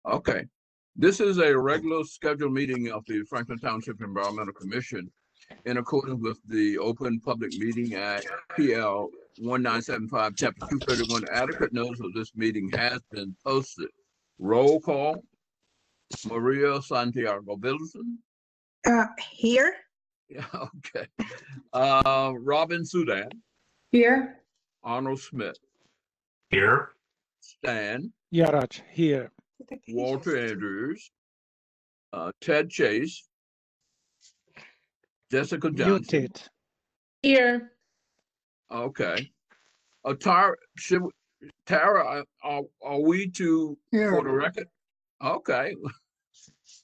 Okay. This is a regular scheduled meeting of the Franklin Township Environmental Commission in accordance with the Open Public Meeting Act, PL 1975, Chapter 231. Adequate notice of this meeting has been posted. Roll call. Maria Santiago Bilson. Here. Yeah, okay. Robin Sudan. Here. Arnold Smith. Here. Stan. Yaraj, here. Walter Andrews. Ted Chase. Jessica Johnson. Muted. Here. Okay. Tara, are we to, for the record? Okay.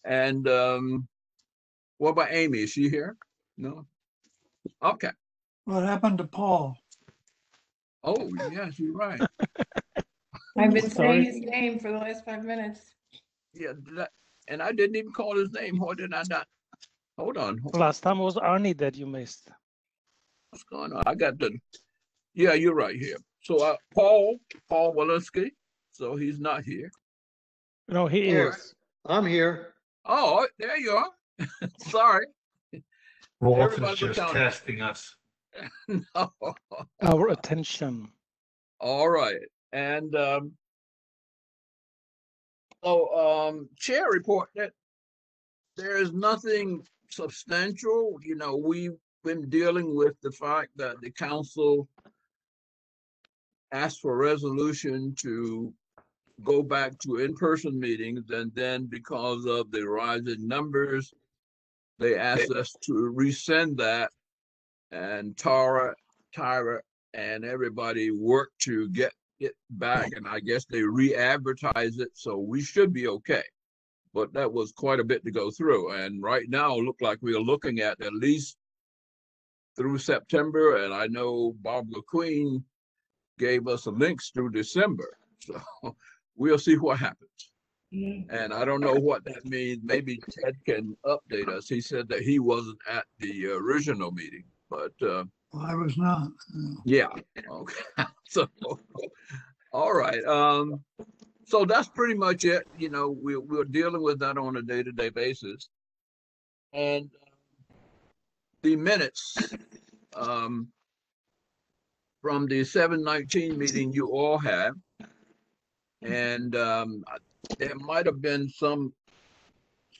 And what about Amy? Is she here? No? Okay. What happened to Paul? Oh, yes, you're right. I've been saying his name for the last 5 minutes. Yeah, and I didn't even call his name. What did I not? Hold on. Last time was Arnie that you missed. What's going on? I got the, yeah, you're right here. So Paul Walensky, so he's not here. No, he is. I'm here. Oh, there you are. Sorry. Walter's Everybody just down. testing us. No. Our attention. All right. And chair report that there is nothing substantial. You know, we've been dealing with the fact that the council asked for a resolution to go back to in-person meetings, and then because of the rising numbers, they asked us to rescind that, and Tyra, and everybody worked to get it back, and I guess they re-advertise it, so we should be okay. But that was quite a bit to go through, and right now look like we are looking at least through September, and I know Barbara Queen gave us links through December, so we'll see what happens. And I don't know what that means. Maybe Ted can update us. He said that he wasn't at the original meeting, but Well, I was not. yeah. Okay. So, all right. So that's pretty much it. You know, we're dealing with that on a day-to-day basis. And the minutes from the 7/19 meeting you all have, and there might have been some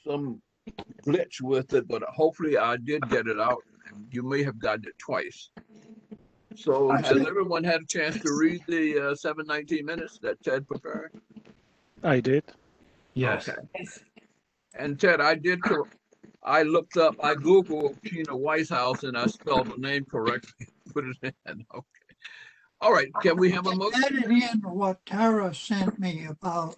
glitch with it, but hopefully I did get it out. And you may have gotten it twice. So has everyone had a chance to read the 7/19 minutes that Ted prepared? I did. Yes. Okay. And Ted, I looked up, I Googled Tina Whitehouse and I spelled the name correctly. Put it in. Okay. All right. Can we have a motion? Added in what Tara sent me about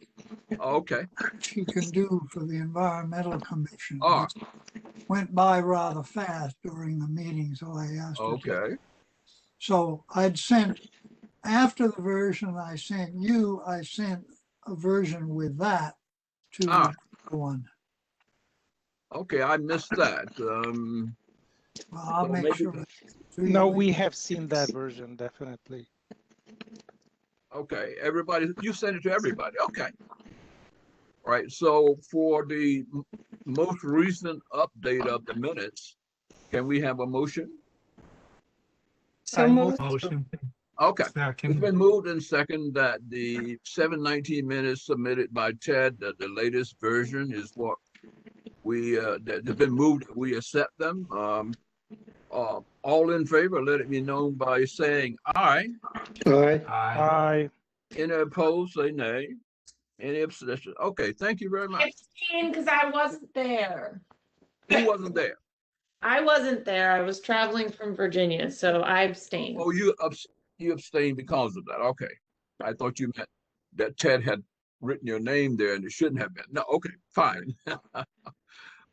Okay. what she can do for the Environmental Commission. Ah. Went by rather fast during the meeting, so I asked her to. Okay. So I'd sent, after the version I sent you, I sent a version with that to the one. Okay. I missed that. Well, I'll So make maybe- sure. No, we have seen that version, definitely. Okay. Everybody, you sent it to everybody. Okay. All right. So for the most recent update of the minutes, can we have a motion? I moved. Motion. Okay. It's Second. been moved and second that the 7/19 minutes submitted by Ted, that the latest version is what we, that have been moved, we accept them. All in favor, let it be known by saying aye. All right. Aye. Any opposed, say nay. Any abstention? Okay, thank you very much. Abstain because I wasn't there. Who wasn't there? I wasn't there. I was traveling from Virginia, so I abstained. Oh, you abstained because of that. Okay. I thought you meant that Ted had written your name there and it shouldn't have been. No, okay, fine.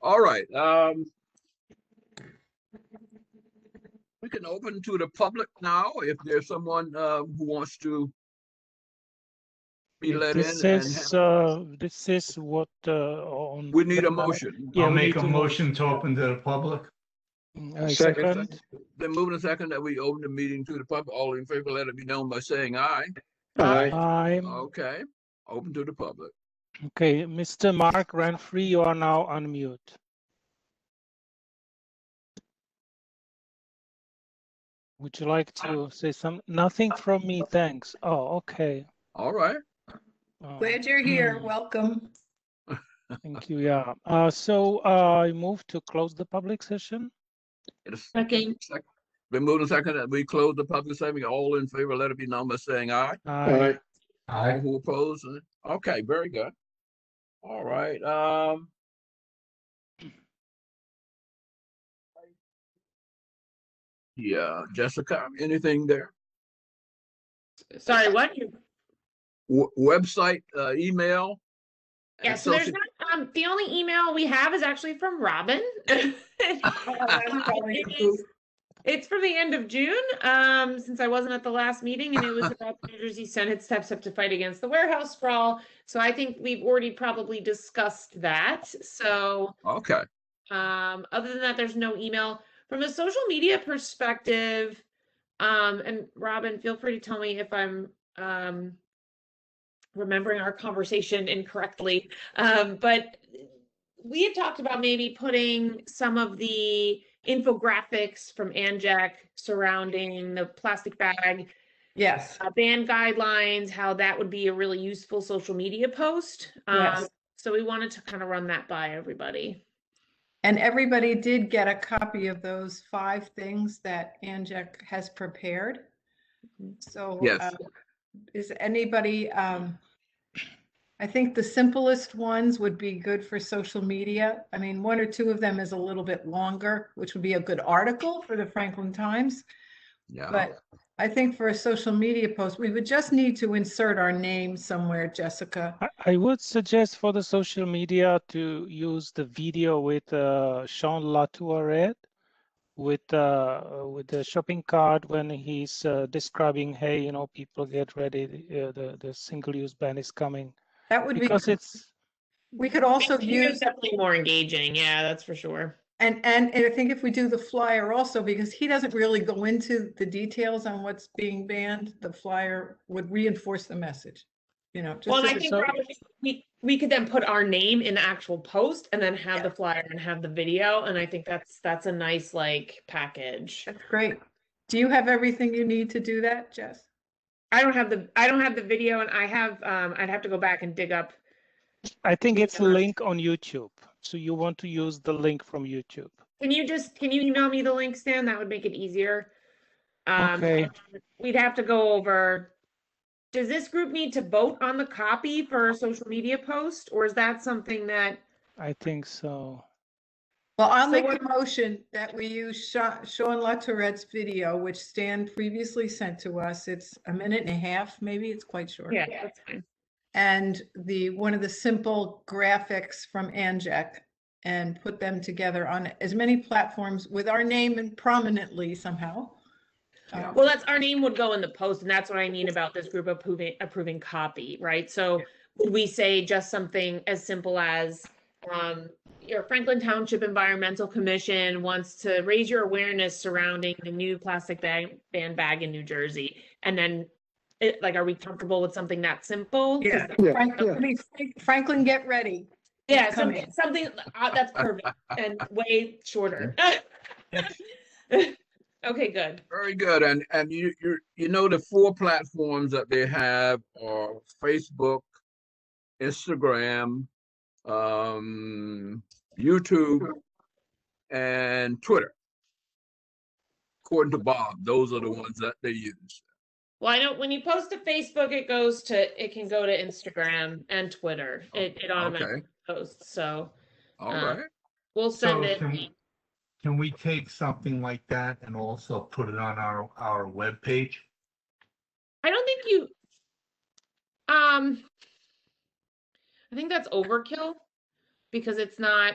All right. We can open to the public now if there's someone who wants to be let in. This is what on. We need a motion. Yeah, I'll we make need a to- motion to open to the public. I Second. second. Then moving a second that we open the meeting to the public. All in favor, let it be known by saying aye. Aye. Aye. Okay, open to the public. Okay, Mr. Mark Ranfree, you are now on mute. Would you like to say something? Nothing from me, thanks. Oh, okay. All right. Glad you're here. Welcome. Thank you, yeah. So I move to close the public session. Second. Been moved and seconded that we close the public session. All in favor, let it be known by saying aye. Aye. All who oppose? Okay, very good. All right. Yeah, Jessica, anything there? Sorry, what? Website, email? Yeah, and so there's social- not, the only email we have is actually from Robin. It's from the end of June, since I wasn't at the last meeting, and it was about the New Jersey Senate steps up to fight against the warehouse sprawl. So I think we've already probably discussed that. So Okay. other than that, there's no email. From a social media perspective, and Robin, feel free to tell me if I'm remembering our conversation incorrectly. But we had talked about maybe putting some of the infographics from ANJAC surrounding the plastic bag Yes. ban guidelines, how that would be a really useful social media post. Yes. So we wanted to kind of run that by everybody. And everybody did get a copy of those 5 things that Anjek has prepared. So Yes. is anybody, I think the simplest ones would be good for social media. I mean, 1 or 2 of them is a little bit longer, which would be a good article for the Franklin Times. Yeah. But I think for a social media post, we would just need to insert our name somewhere, Jessica. I would suggest for the social media to use the video with Sean Latourette with the shopping cart when he's describing, hey, you know, people get ready, the single-use ban is coming. That would Because be, it's we could also use, definitely more engaging. Yeah, that's for sure. and I think if we do the flyer also, because he doesn't really go into the details on what's being banned, the flyer would reinforce the message, you know. Well, and I just think so- probably we could then put our name in the actual post and then have the flyer and have the video. And I think that's a nice like package. That's great. Do you have everything you need to do that, Jess? I don't have the video, and I have I'd have to go back and dig up. I think it's a link on YouTube. So you want to use the link from YouTube. Can you email me the link, Stan? That would make it easier. Okay. We'd have to go over. Does this group need to vote on the copy for a social media post, or is that something that? I think so. Well, I'll So make what- a motion that we use Sean Latourette's video, which Stan previously sent to us. It's 1.5 minutes, maybe, it's quite short. Yeah, that's fine. And one of the simple graphics from Anjek, and put them together on as many platforms with our name and prominently somehow. Well, that's our name would go in the post, and that's what I mean about this group approving copy, right? So would we say just something as simple as your Franklin Township Environmental Commission wants to raise your awareness surrounding the new plastic ban bag in New Jersey, and then are we comfortable with something that simple? Yeah. Yeah. Franklin, get ready. Yeah, It's something coming. that's perfect and way shorter. Okay, good. Very good. And you know the 4 platforms that they have are Facebook, Instagram, YouTube, and Twitter. According to Bob, those are the ones that they use. Well, I know when you post to Facebook, it can go to Instagram and Twitter. It automatically Okay. posts. So All Uh, right. we'll send it. Can we take something like that and also put it on our webpage? I don't think you. I think that's overkill because it's not.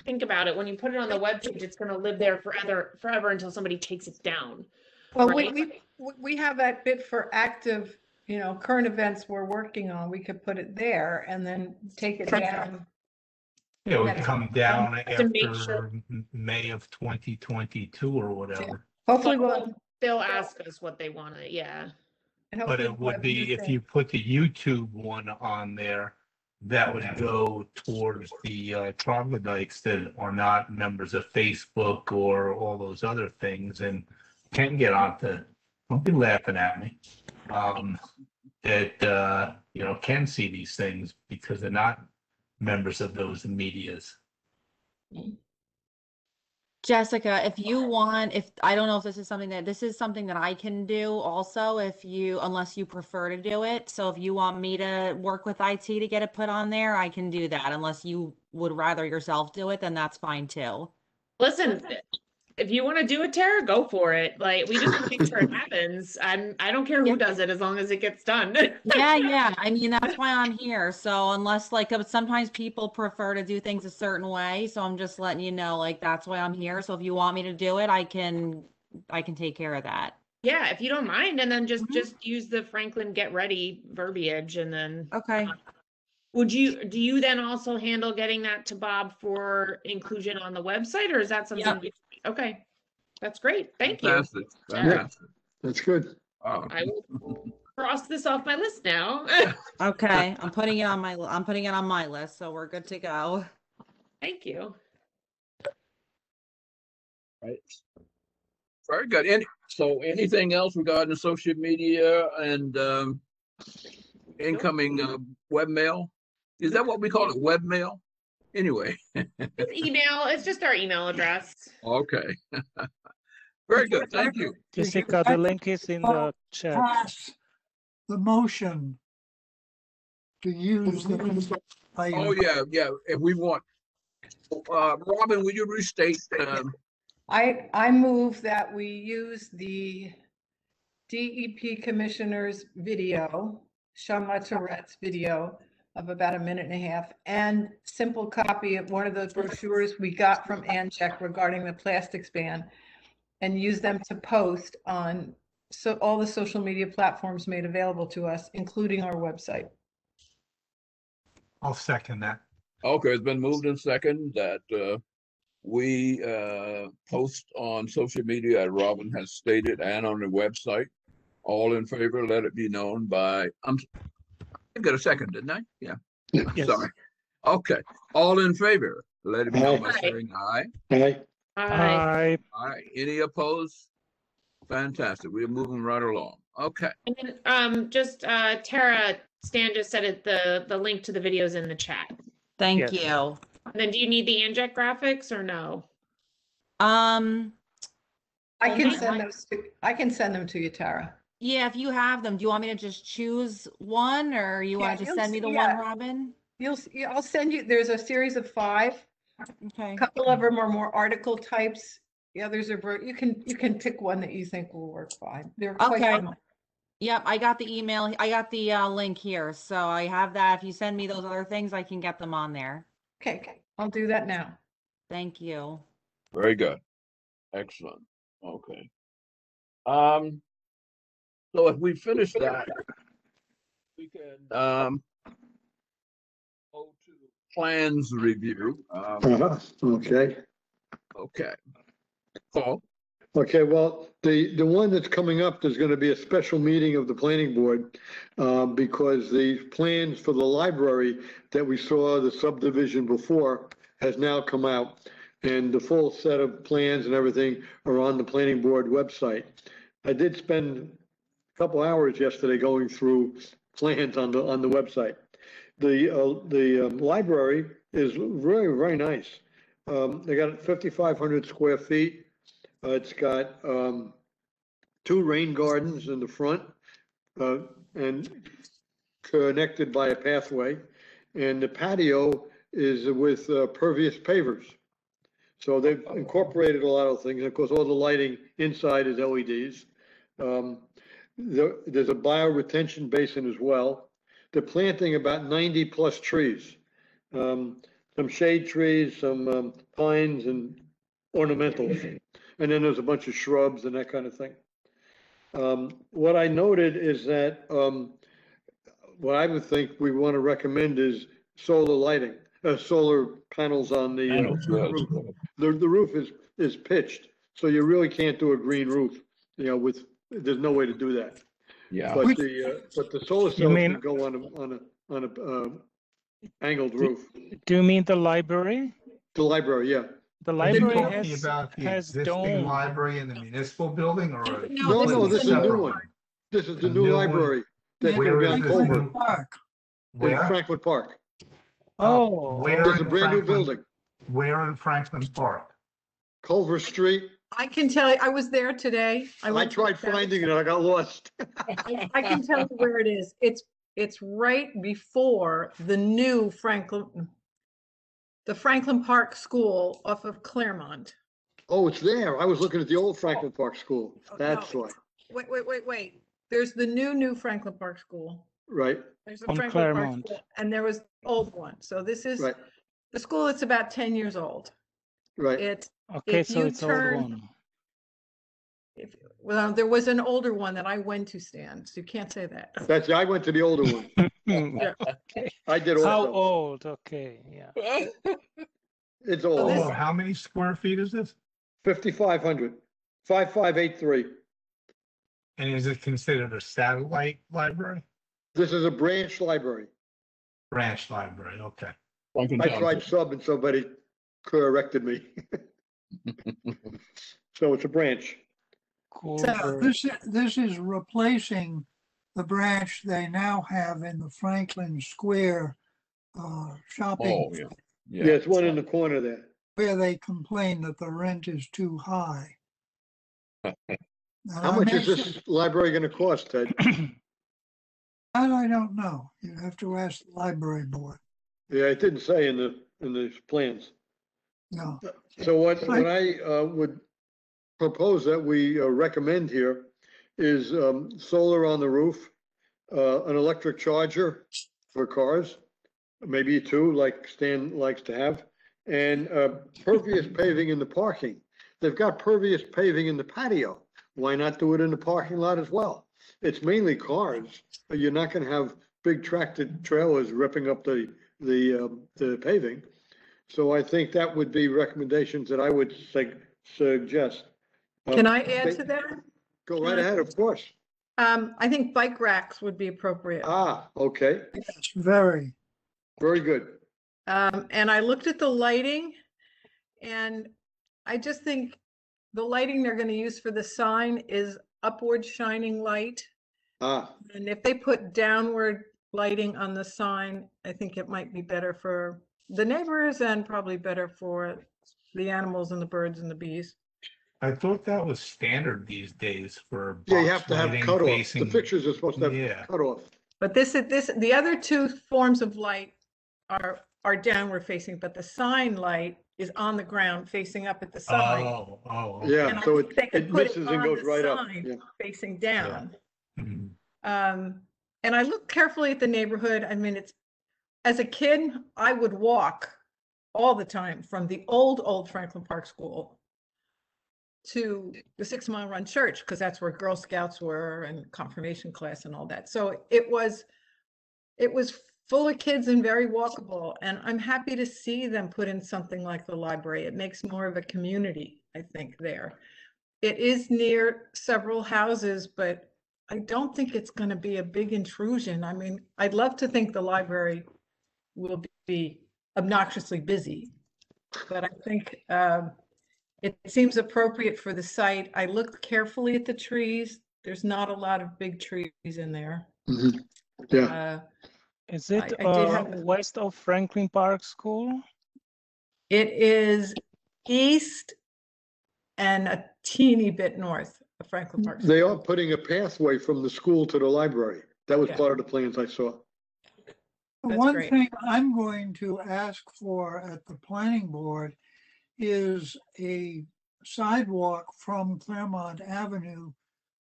Think about it. When you put it on the webpage, it's going to live there forever until somebody takes it down. Well, Right. we have that bit for active, you know, current events we're working on. We could put it there and then take it down. It would Yes. come down To make after sure- May of 2022 or whatever. Hopefully But we'll. they'll ask us what they want to. Yeah. and But hopefully it we'll would have be, new if things. you put the YouTube one on there, that would go towards the troglodytes that are not members of Facebook or all those other things and can get onto, don't be laughing at me, that, can see these things because they're not members of those medias. Jessica, if you want, I don't know if this is something that I can do also unless you prefer to do it. So if you want me to work with IT to get it put on there, I can do that. Unless you would rather yourself do it, then that's fine too. Listen, if you want to do it, Tara, go for it. Like, we just make sure it happens. I don't care who does it as long as it gets done. Yeah. I mean, that's why I'm here. So unless sometimes people prefer to do things a certain way. So I'm just letting you know, that's why I'm here. So if you want me to do it, I can take care of that. Yeah, if you don't mind, and then just use the Franklin get ready verbiage, and then Okay. do you then also handle getting that to Bob for inclusion on the website, or is that something? Okay, that's great. Thank you. Fantastic. Fantastic. That's good. I will cross this off my list now. Okay. I'm putting it on my list, so we're good to go. Thank you. Right. Very good. So anything else regarding social media and incoming webmail? Is that what we call it, webmail? Anyway. It's email. It's just our email address. Okay. Very good. Thank you. Jessica, the link is in the chat. Pass the motion to use the. Oh, yeah. If we want, Robin, will you restate? I move that we use the DEP Commissioner's video, Sean Latorette's video of about 1.5 minutes, and simple copy of one of those brochures we got from Ancheck regarding the plastics ban, and use them to post on all the social media platforms made available to us, including our website. I'll second that. Okay, it's been moved in second that we post on social media, as Robin has stated, and on the website. All in favor, let it be known by, I got a second, didn't I? Yeah. Yes. Sorry. Okay. All in favor, let it be known by Aye. saying aye. Aye. Hi. Aye. Any opposed? Fantastic. We're moving right along. Okay. And then Tara, Stan just said it, the link to the videos in the chat. Thank Yes. you. And then do you need the Anject graphics or no? I can Okay. send them to you, Tara. Yeah, if you have them, do you want me to just choose one, or you want to just you'll send me see- the yeah. one, Robin? I'll send you, there's a series of 5. Okay. A couple of them are more article types. The others are, you can pick one that you think will work fine. They're quite Okay. similar. Yep, I got the email. I got the link here, so I have that. If you send me those other things, I can get them on there. Okay, I'll do that now. Thank you. Very good. Excellent. Okay. So if we finish that, we can go to plans review. Okay. Okay. Paul? Okay, well, the one that's coming up, there's going to be a special meeting of the planning board because the plans for the library that we saw, the subdivision before, has now come out. And the full set of plans and everything are on the planning board website. I did spend a couple hours yesterday going through plans on the website. The library is very, very nice. They got 5,500 square feet. It's got 2 rain gardens in the front and connected by a pathway. And the patio is with pervious pavers. So they've incorporated a lot of things. Of course, all the lighting inside is LEDs. There's a bioretention basin as well. They're planting about 90 plus trees. Some shade trees, some pines and ornamentals. And then there's a bunch of shrubs and that kind of thing. What I noted is that what I would think we want to recommend is solar lighting, solar panels on the roof. The roof is pitched, so you really can't do a green roof. There's no way to do that. Yeah. But the solar cells can go on a angled roof. Do you mean the library? The library, yeah. The Are you library talking about the has existing dome. library in the municipal building or? a No, no, completely this is a new separate one. This is the A new new one. library. That's Where gonna be is on this Culver new- Park. in Where? Franklin Park. Oh, Where There's a in brand new Franklin- building, Where in Franklin Park? Culver Street. I can tell you, I was there today. I went to tried the South- finding it, I got lost. I can tell you where it is. It's right before the new the Franklin Park School off of Claremont. Oh, it's there. I was looking at the old Franklin Park School. Oh, That's no, why, Wait. There's the new Franklin Park School. right, There's the On Franklin Park Claremont. School, and there was the old one. So this is right, the school that's about 10 years old. right. It, okay, if so you it's old turn- one. well, there was an older one that I went to, Stan, so you can't say that. That's, I went to the older one. I did How also. old? Okay, yeah. It's So old. this- Oh, how many square feet is this? 5,500, 5583. And is it considered a satellite library? This is a branch library. Branch library, okay. Franklin I tried Township. sub and somebody corrected me. So it's a branch. Cool. So this is replacing the branch they now have in the Franklin Square shopping, Oh, yeah. Yeah, it's one in the corner there. where they complain that the rent is too high. And How I much is mentioned- this library gonna cost, Ted? That I don't know. You have to ask the library board. Yeah, it didn't say in the plans. No. So what I would propose that we recommend here is solar on the roof, an electric charger for cars, maybe two, like Stan likes to have, and pervious paving in the parking. They've got pervious paving in the patio. Why not do it in the parking lot as well? It's mainly cars. You're not gonna have big tractor trailers ripping up the paving. So I think that would be recommendations that I would suggest. Can I add to that? Go right ahead, of course. I think bike racks would be appropriate. Ah, okay, It's very, very good. And I looked at the lighting and I just think the lighting they're going to use for the sign is upward shining light. Ah, And if they put downward lighting on the sign, I think it might be better for the neighbors and probably better for the animals and the birds and the bees. I thought that was standard these days for. yeah, you box have to have lighting cutoff. The facing- pictures are supposed to Yeah. have cutoff. But the other two forms of light are downward facing, but the sign light is on the ground facing up at the sign. Oh, okay. Yeah, And I so think they could it put it misses and on goes the right up. sign. Yeah. Facing down. Mhm. And I looked carefully at the neighborhood. I mean, as a kid, I would walk all the time from the old Franklin Park School to the 6 Mile Run Church, because that's where Girl Scouts were and confirmation class and all that. So it was full of kids and very walkable. And I'm happy to see them put in something like the library. It makes more of a community, I think, there. It is near several houses, but I don't think it's going to be a big intrusion. I mean, I'd love to think the library will be obnoxiously busy, but I think it seems appropriate for the site. I looked carefully at the trees. There's not a lot of big trees in there. Mhm. Yeah, Is it I did have- west of Franklin Park School? It is east and a teeny bit north of Franklin Park. they are putting a pathway from the school to the library. That was Yeah. part of the plans I saw. That's one great. thing I'm going to ask for at the planning board is a sidewalk from Claremont Avenue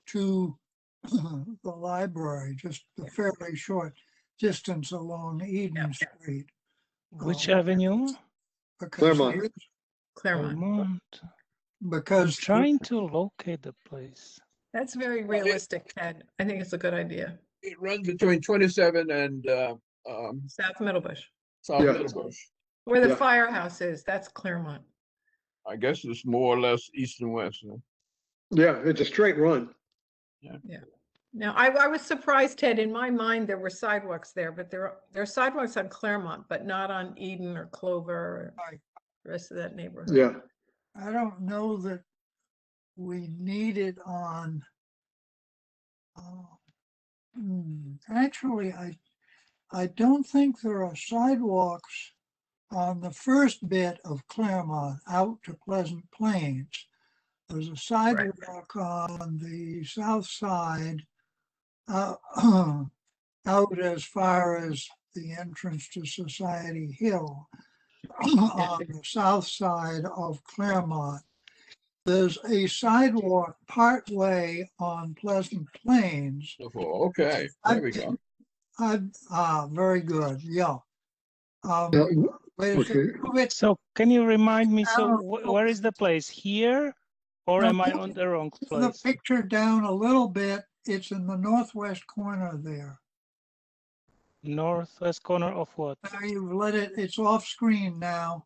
to the library, just a fairly short distance along Eden Street. Which Oh. avenue? Because Claremont. there- Claremont. Vermont. I'm Because trying to locate the place. That's very realistic, Ted. I think it's a good idea. It runs between 27 and South Middlebush, South Yeah. Middlebush. where the Yeah. firehouse is, that's Claremont. I guess it's more or less east and west. Huh? Yeah, it's a straight run. Yeah. Yeah. Now, I was surprised, Ted, in my mind, there were sidewalks there, but there are sidewalks on Claremont, but not on Eden or Clover or Right. the rest of that neighborhood. Yeah, I don't know that we need it on. Actually, I don't think there are sidewalks on the first bit of Claremont out to Pleasant Plains. There's a sidewalk on the south side, out as far as the entrance to Society Hill, on the south side of Claremont. There's a sidewalk partway on Pleasant Plains. Okay, there we go. Very good, yeah. yeah, But if okay. you move it, So can you remind me, so Down. where is the place? Here? Or No, am I look on the wrong the place? picture down a little bit, it's in the northwest corner there. Northwest corner of what? Now you've let it, it's off screen now.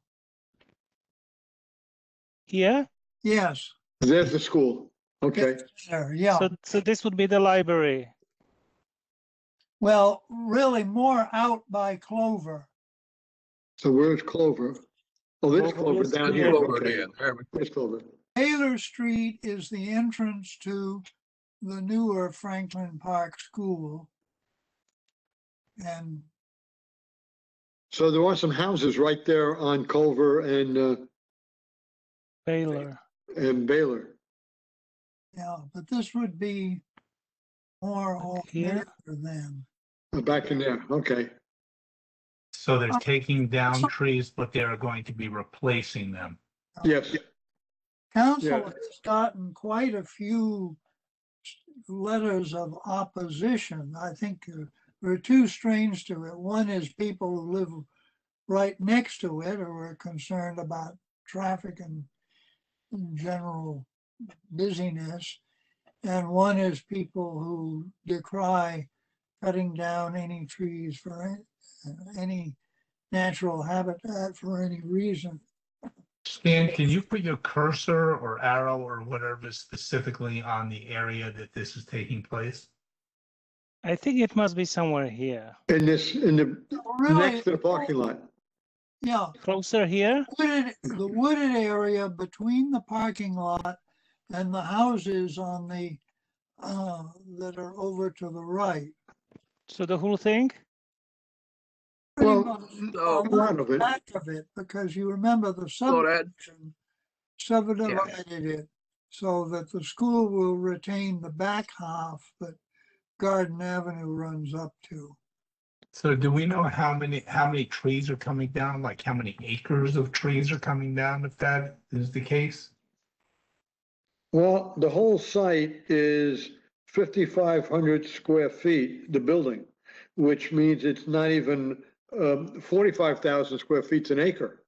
Here? Yes, There's the school. Okay, it's there, yeah. So this would be the library. Well, really more out by Clover. so where's Clover? Oh, there's Clover Clover is down here. here. Over Okay, there, there we go. there's Clover. Taylor Street is the entrance to the newer Franklin Park School. And So there are some houses right there on Culver Baylor. and Baylor. yeah, but this would be more off Here? there than. Back in there, okay. So they're taking down trees, but they're going to be replacing them. Yes, Council Yeah. has gotten quite a few letters of opposition. I think there are two strains to it. One is people who live right next to it or are concerned about traffic and general busyness. And one is people who decry cutting down any trees for any natural habitat for any reason. Stan, can you put your cursor or arrow or whatever specifically on the area that this is taking place? I think it must be somewhere here. in the, Really, next to the parking lot. yeah, Closer here? the wooded area between the parking lot and the houses on the, that are over to the right. So the whole thing? Pretty Well, much so- on a lot of the it. back of it, because you remember the So that, subdivision subdivided it so that the school will retain the back half that Garden Avenue runs up to. So do we know how many trees are coming down? Like how many acres of trees are coming down if that is the case? Well, the whole site is 5,500 square feet, the building, which means it's not even 45,000 square feet's an acre.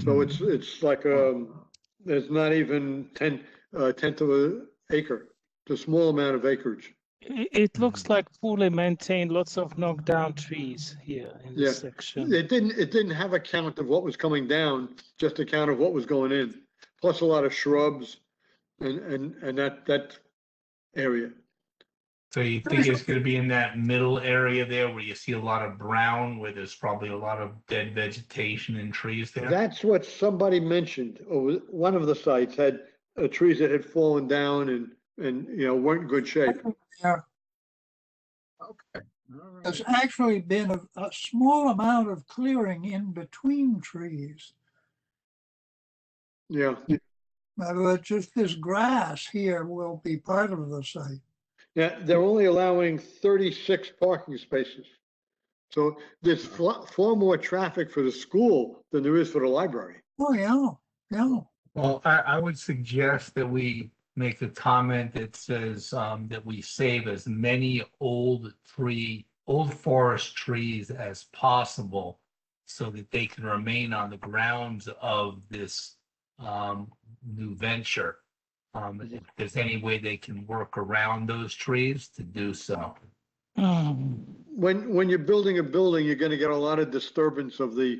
So it's like, it's not even tenth of an acre. It's a small amount of acreage. It looks like poorly maintained, lots of knocked down trees here in Yeah. this section. It didn't have a count of what was coming down, just a count of what was going in, plus a lot of shrubs and that area. So you think it's gonna be in that middle area there where you see a lot of brown, where there's probably a lot of dead vegetation and trees there? That's what somebody mentioned. Or one of the sites had trees that had fallen down and weren't in good shape. There, okay. All right. there's actually been a small amount of clearing in between trees. Yeah. But just this grass here will be part of the site. Yeah, they're only allowing 36 parking spaces. So there's far more traffic for the school than there is for the library. Oh, yeah, yeah. Well, I would suggest that we make a comment that says that we save as many old forest trees as possible so that they can remain on the grounds of this new venture. If there's any way they can work around those trees to do so. When you're building a building, you're going to get a lot of disturbance of the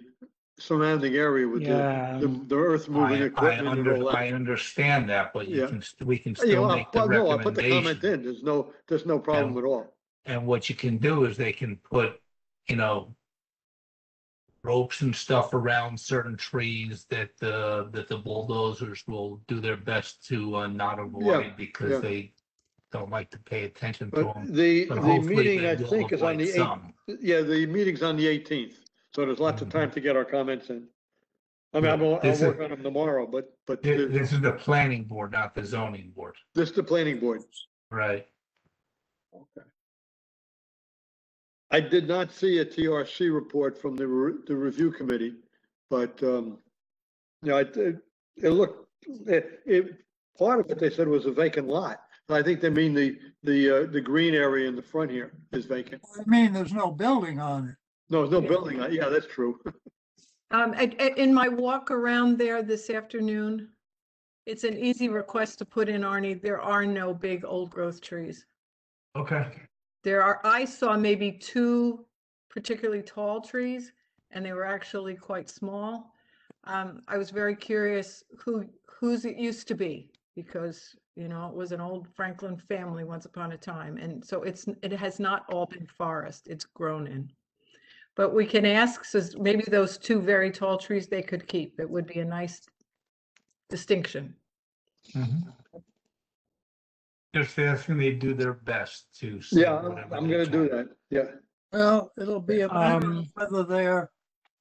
surrounding area with Yeah. the earth moving equipment and all that. I understand that, but Yeah. we can Yeah, still make the no, I'll put the comment recommendation. in. There's no problem at all. And what you can do is they can put, ropes and stuff around certain trees that the bulldozers will do their best to not avoid because they don't like to pay attention to But them. the hopefully meeting, they I will think, is on avoid the some. 8th. Yeah, the meeting's on the 18th. So there's lots of time to get our comments in. I mean, I'll work on them tomorrow, but This is the planning board, not the zoning board. this is the planning board. Right. I did not see a TRC report from the review committee, but, it looked, part of it they said was a vacant lot. I think they mean the green area in the front here is vacant. I mean, there's no building on it. No, there's no building. Yeah, that's true. In my walk around there this afternoon, it's an easy request to put in, Arnie. There are no big old growth trees. Okay. I saw maybe 2 particularly tall trees, and they were actually quite small. I was very curious whose it used to be, because it was an old Franklin family once upon a time, and so it has not all been forest. It's grown in. But we can ask, so maybe those 2 very tall trees they could keep. It would be a nice distinction. Just asking they do their best to. Yeah, I'm gonna do that. Yeah. Well, it'll be a matter of whether they're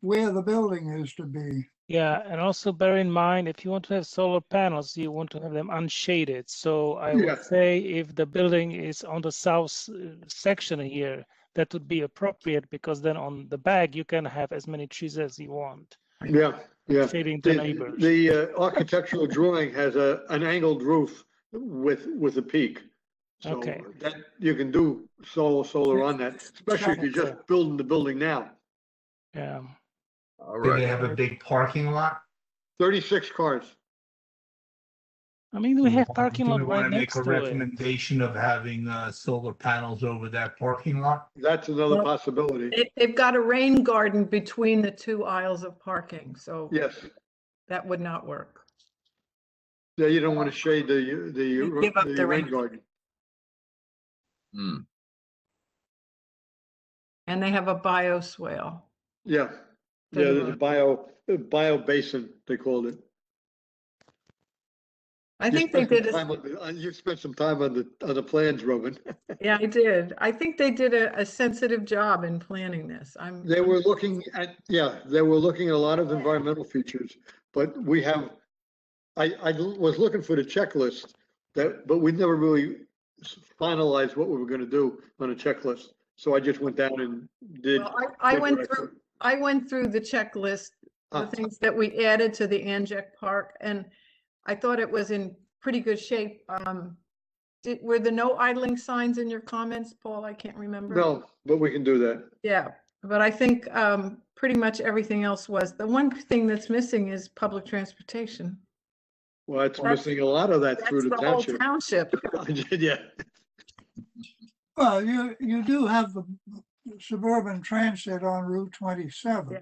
where the building is to be. Yeah, and also bear in mind, if you want to have solar panels, you want to have them unshaded. So I would say if the building is on the south section here, that would be appropriate, because then on the back you can have as many trees as you want. Yeah. Shading the neighbors. The architectural drawing has an angled roof with a peak. So that you can do solar on that, especially if you're just building the building now. Yeah. All Do right. they have a big parking lot? 36 cars. I mean, we have parking Do lot we want right to make next a to it. recommendation of having solar panels over that parking lot? That's another possibility. They've got a rain garden between the 2 aisles of parking, so Yes. that would not work. Yeah, you don't want to shade Give up the the rain rain. garden. And they have a bioswale. Yeah. Yeah, there's a bio basin, they called it. I think they did. You spent some time on the plans, Robin. Yeah, I did. I think they did a sensitive job in planning this. They were looking at a lot of environmental features, but I was looking for the checklist but we never really finalized what we were going to do on a checklist. So I just went down and did. Well, I went through the checklist, the things that we added to the Anjek Park, and I thought it was in pretty good shape. Were there no idling signs in your comments, Paul? I can't remember. No, but we can do that. Yeah, but I think pretty much everything else was. The one thing that's missing is public transportation. Well, it's missing a lot of that through the township. Whole township. Yeah. Well, you do have the suburban transit on Route 27.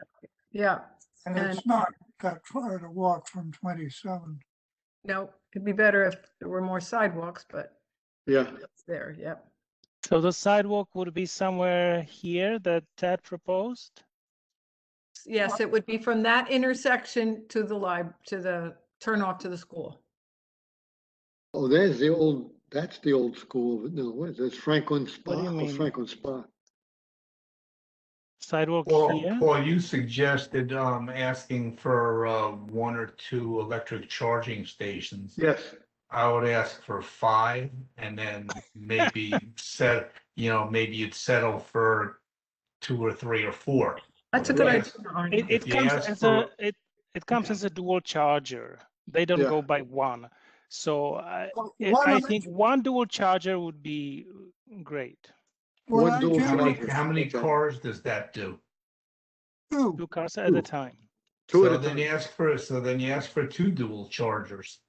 Yeah. And it's not that far to walk from 27. No, it'd be better if there were more sidewalks, but yeah, it's there. Yep. So the sidewalk would be somewhere here that Ted proposed? Yes, it would be from that intersection to the turn off to the school. Oh, that's the old school. No, what is this? Franklin Spa. What do you mean? Franklin Spa. Sidewalk here? Paul, you suggested asking for 1 or 2 electric charging stations. Yes. I would ask for 5, and then maybe maybe you'd settle for 2 or 3 or 4. That's a good idea, Arnie. It comes as a dual charger. They don't go by one. So I think 1 dual charger would be great. Well, How many cars does that do? 2 cars at a time. So then you ask for 2 dual chargers.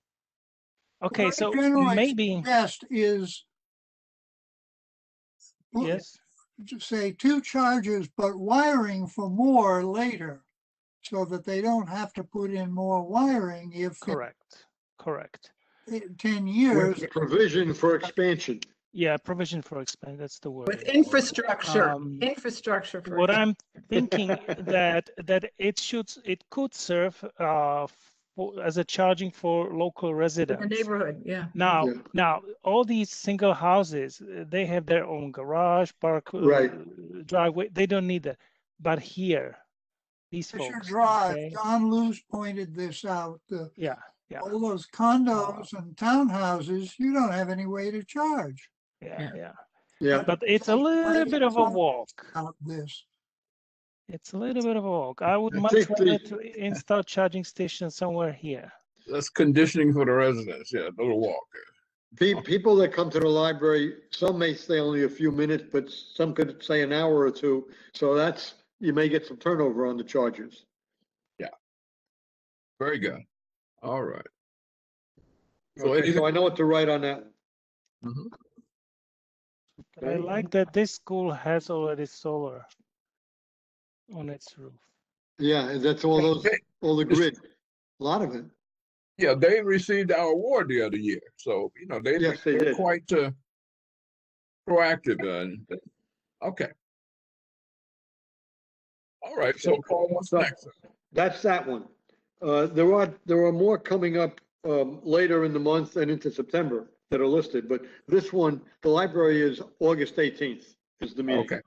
Okay, so maybe best is yes, to say 2 chargers, but wiring for more later. so that they don't have to put in more wiring if in Correct. 10 years. With provision for expansion. Yeah, provision for expand, that's the word. With infrastructure, Um, infrastructure for. What I'm thinking that it could serve as a charging for local The residents. neighborhood, yeah. Now, Yeah. all these single houses, they have their own garage, park, Right. driveway. They don't need that. But here, these Fisher folks, Drive, okay? John Luce pointed this out. Yeah. All those condos and townhouses, you don't have any way to charge. Yeah. Yeah. But it's a little bit of a walk. Out this. It's a little bit of a walk. I would I much think rather to install charging station somewhere here. That's conditioning for the residents, yeah, a little walk. People that come to the library, some may stay only a few minutes, but some could say an hour or two. So you may get some turnover on the charges. Very good. All right. So Okay, anything- so I know what to write on that. Mhm. But I like that this school has already solar on its roof. Yeah, and that's all the grid, a lot of it. Yeah, they received our award the other year, so, Yes, they they're did. quite proactive. Okay. All right, so Paul, what's next? That's that one. There are more coming up later in the month and into September that are listed, but this one, the library is August 18th is the meeting. Okay.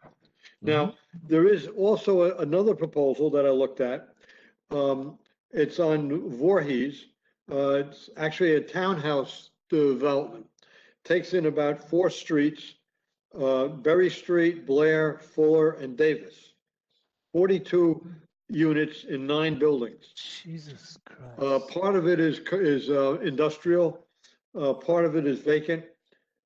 Now, there is also another proposal that I looked at. It's on Voorhees. It's actually a townhouse development. Takes in about 4 streets, Berry Street, Blair, Fuller, and Davis. 42 units in 9 buildings. Jesus Christ. Part of it is industrial, part of it is vacant,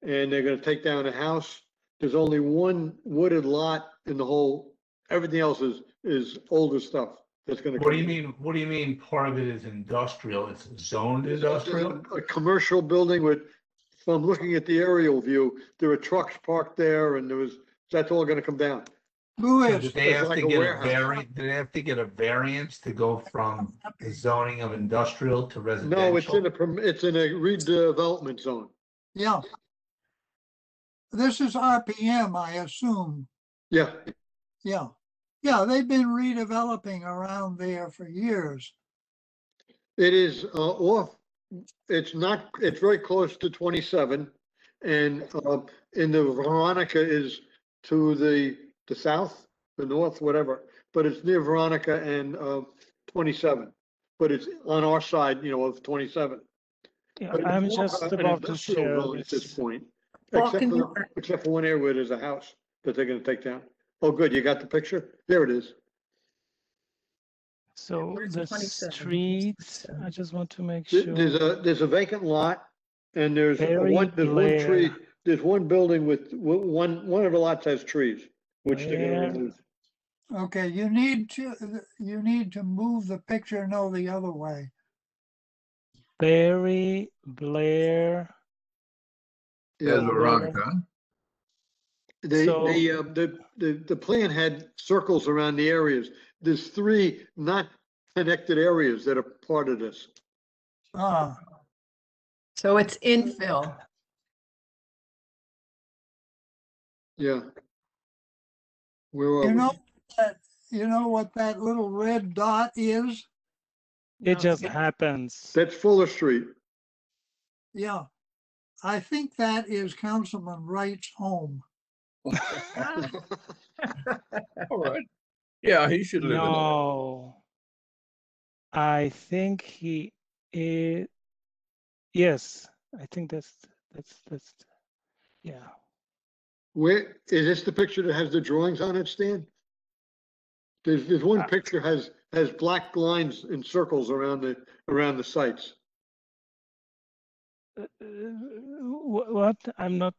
and they're gonna take down a house. There's only one wooded lot in the whole, everything else is older stuff that's gonna. What do you mean? What do you mean? Part of it is industrial. It's zoned industrial. A commercial building with, from looking at the aerial view, there were trucks parked there and that's all gonna come down. Who So is? did they It's have like to a get a warehouse. variance? Did they have to get a variance to go from the zoning of industrial to residential? No, it's in a redevelopment zone. Yeah. This is RPM, I assume. Yeah, Yeah. Yeah, they've been redeveloping around there for years. it is off, it's very close to 27. And in the Veronica is to the south, the north, whatever, but it's near Veronica and 27. But it's on our side, of 27. Yeah, But it's I'm more just of an about to industrial share zone at this this. point, Paul, except can for, you- except for one area where there's a house that they're gonna take down. Oh, good, you got the picture? There it is. So Where's the 27? streets, I just want to make There- sure. There's a vacant lot and there's Very one tree, Blair. there's one building with, one of the lots has trees, which they're Blair. gonna remove. Okay, you need to move the picture, no, the other way. Barry, Blair. There's Yeah, Veronica. the plan had circles around the areas. There's 3 not connected areas that are part of this. Ah, So it's infill. Yeah. Where are you we? know you know what that little red dot is? It just Okay. happens. That's Fuller Street. Yeah. I think that is Councilman Wright's home. All right. Yeah, he should live in there. No. I think he is. Yes, I think that's yeah. Where, is this the picture that has the drawings on it, Stan? There's one picture has black lines and circles around the sites. What? I'm not.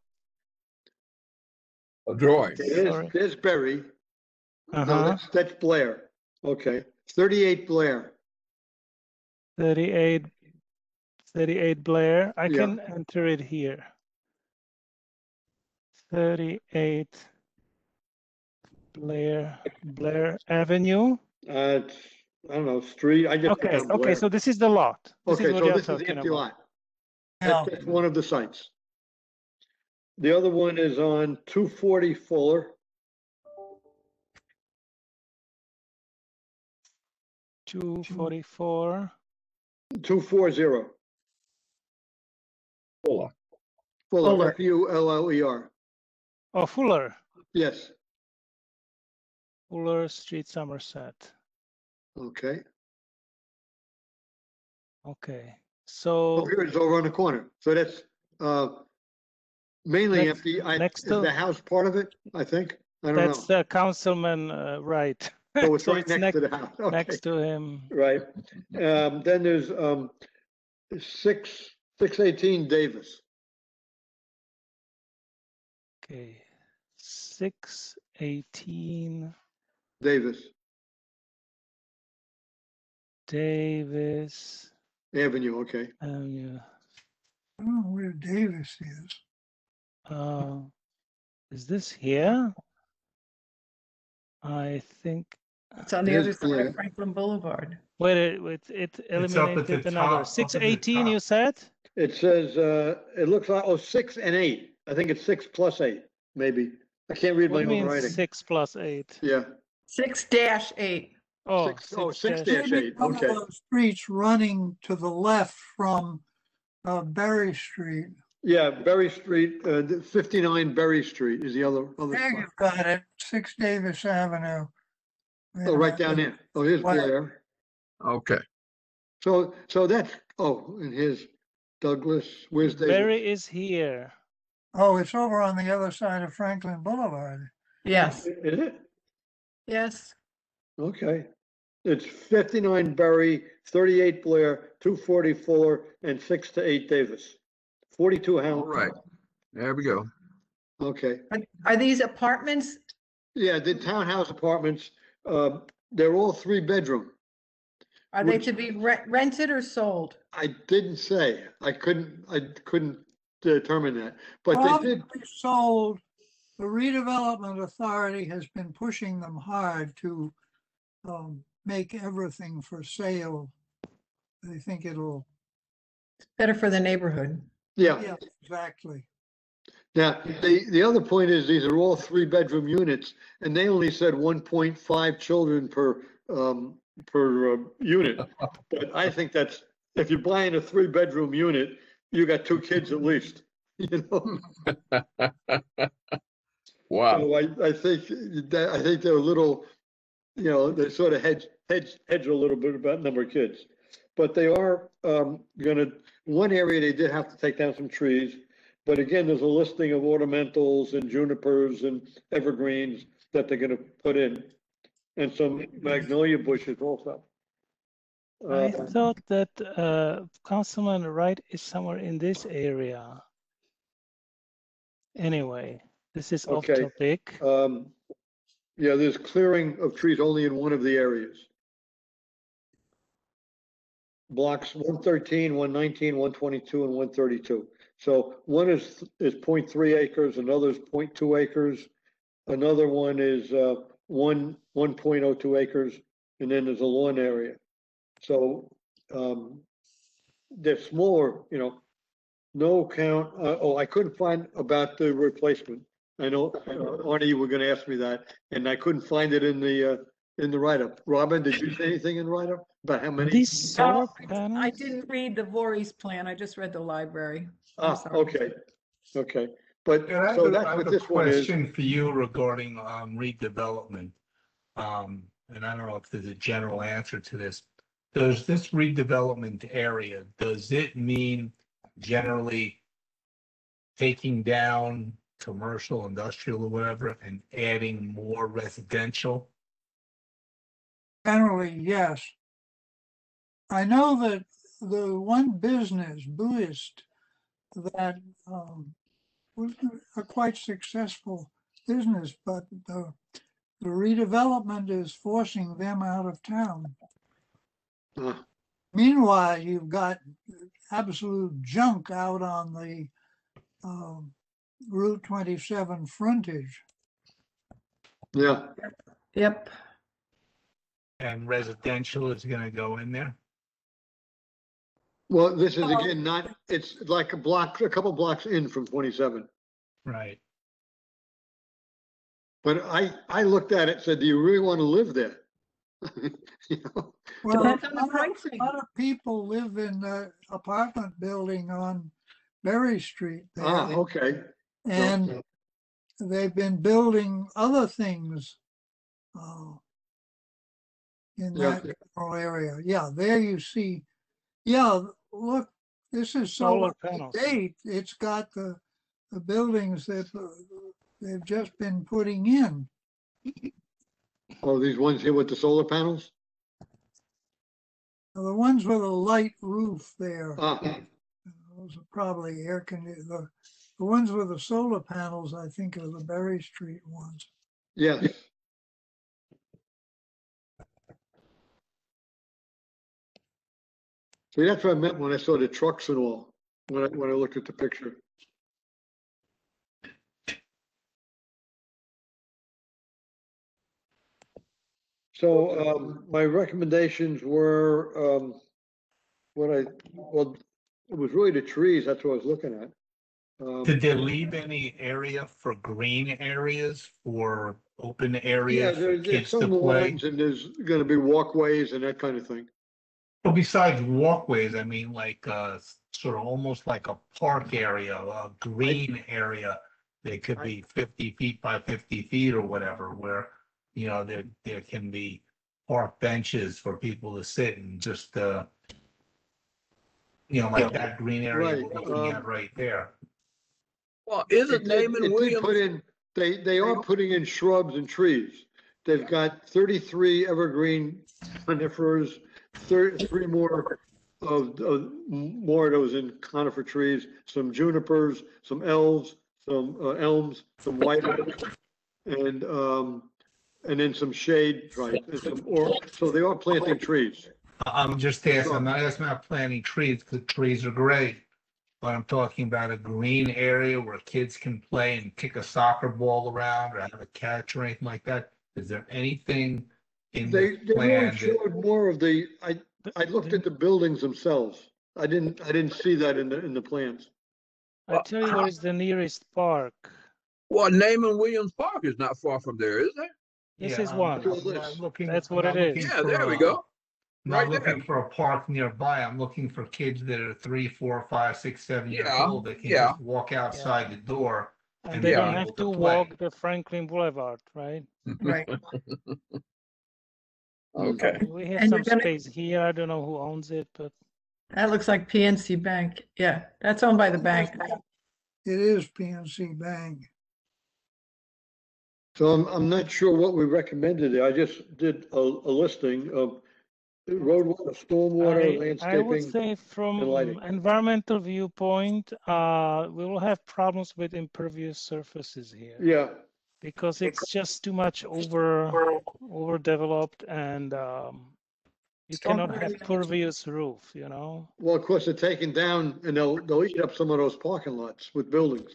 A drawing. Sorry. There's Berry. No, Uh-huh. that's Blair. Okay, 38 Blair. 38 Blair. I Yeah. can enter it here. 38 Blair Avenue. It's I don't know, street, I just. Okay, okay, so this is the lot. This is Okay, what so you're this is the talking empty about. lot. Yeah. That's one of the sites. The other one is on 240 Fuller. 244. 240. Fuller. Fuller, Fuller. Oh, Fuller. Yes, Fuller Street, Somerset. okay. Okay, Oh, so here it's over on the corner. So that's mainly Next- empty. next Is to- the house part of it, I think? I don't that's know. Councilman Wright. So it's So right next to the house. Okay, next to him. right. Then there's 618 Davis. Okay, 618 Davis Davis Avenue, okay. Avenue. I don't know where Davis is. Is this here? I think. It's on the Here's other side Blair. of Franklin Boulevard. Wait, it up at the eliminated top, another. up at the 618, top. you said? It says, it looks like, 6 and 8. I think it's 6 plus 8, maybe. I can't read What my do you own mean writing. 6 plus 8? Yeah. 6-8. Oh, Six- oh, 6 6 dash- dash Maybe 8, one of okay. those streets running to the left from Berry Street. Yeah, Berry Street, 59 Berry Street is the other There spot. you've got it, 6 Davis Avenue. Oh, right down there. Oh, here's West. Blair. Okay. So that's, and here's Douglas, where's Davis? Berry is here. Oh, it's over on the other side of Franklin Boulevard. Yes, Is it? yes. Okay. It's 59 Berry, 38 Blair, 240 Fuller, and 6 to 8 Davis. 42 All Hamilton. right. There we go. Okay. Are these apartments? Yeah, the townhouse apartments, they're all 3-bedroom. Are they Which- to be rented or sold? I didn't say, I couldn't determine that, but they did. Probably sold. The redevelopment authority has been pushing them hard to make everything for sale. They think it'll, Better for the neighborhood. yeah, exactly. Now, the other point is these are all 3-bedroom units and they only said 1.5 children per unit. But I think that's, if you're buying a 3-bedroom unit, you got 2 kids at least, you know? Wow. So I think they're a little, they sort of hedge a little bit about number of kids. But they are one area they did have to take down some trees. But again, there's a listing of ornamentals and junipers and evergreens that they're gonna put in. And some magnolia bushes also. I thought that Councilman Wright is somewhere in this area. Anyway, this is off Okay. topic. Yeah, there's clearing of trees only in one of the areas. Blocks 113, 119, 122, and 132. So one is 0.3 acres, another's 0.2 acres. Another one is 1.02 acres, and then there's a lawn area. So they're smaller, no count. I couldn't find about the replacement. I know, Arnie, you were gonna ask me that, and I couldn't find it in the write-up. Robin, did you say anything in the write-up about how many? These solar No, I panels? didn't read the Voorhees plan. I just read the library. I'm Ah, sorry. okay. But, And I so have that's a what this one is. question for you regarding redevelopment. And I don't know if there's a general answer to this. Does this redevelopment area, does it mean generally taking down commercial, industrial, or whatever, and adding more residential? Generally, yes. I know that the one business, Buddhist, that was a quite successful business, but the redevelopment is forcing them out of town. Ah, Meanwhile, you've got absolute junk out on the Route 27 frontage. Yeah, Yep. And residential is gonna go in there? Well, this is again not, it's like a couple blocks in from 27. Right. But I looked at it, said, do you really want to live there? You know? Well, Depends on the a lot pricing. people live in the apartment building on Berry Street there. Ah, okay. And they've been building other things in Yeah. that general area. Yeah, there you see. Yeah, look, this is so Solar up to panels. date. It's got the buildings that they've just been putting in. Oh, these ones here with the solar panels? The ones with a light roof there, Ah, those are probably air conditioned. The ones with the solar panels, I think, are the Berry Street ones. yes. See, that's what I meant when I saw the trucks and all, when I looked at the picture. So, my recommendations were, well, it was really the trees, that's what I was looking at. Did they leave any area for green areas or open Yeah, areas for there's kids to some play? lawns and there's gonna be walkways and that kind of thing. Well, besides walkways, I mean, like, sort of almost like a park area, a green area. They could be 50 feet by 50 feet or whatever, where, you know, there can be park benches for people to sit and just, you know, like that green area Right, we're looking at right there. Well, isn't Naaman It did put Williams? in, they are putting in shrubs and trees. They've got 33 evergreen conifers, 3 more more of those in conifer trees, some junipers, some elves, some elms, some white oaks, and then some shade, right? And so they are planting trees. I'm just asking, I'm not asking about planting trees, because trees are great. But I'm talking about a green area where kids can play and kick a soccer ball around or have a catch or anything like that. Is there anything in They the really plan that, showed more of I looked at the buildings themselves. I didn't see that in the plans. I tell you where is the nearest park. Well, Naaman Williams Park is not far from there, is there? This yeah, is one. Sure not is. looking. That's what I'm it not is. looking Yeah, for there we a- go. Not Right looking there. for a park nearby. I'm looking for kids that are 3, 4, 5, 6, 7 years Yeah, old that can yeah. just walk outside the door. And And they Yeah. don't be have able to to play. walk the Franklin Boulevard, right? Right. Okay. We have And some you're gonna- space here. I don't know who owns it, but That looks like PNC Bank. Yeah, that's owned by the bank. It is PNC Bank. So I'm not sure what we recommended. I just did a listing of road water, stormwater, I would landscaping. say from lighting. environmental viewpoint, we will have problems with impervious surfaces here Yeah, because it's just too much overdeveloped and you cannot have pervious roof, you know? well, of course, they're taking down and they'll eat up some of those parking lots with buildings.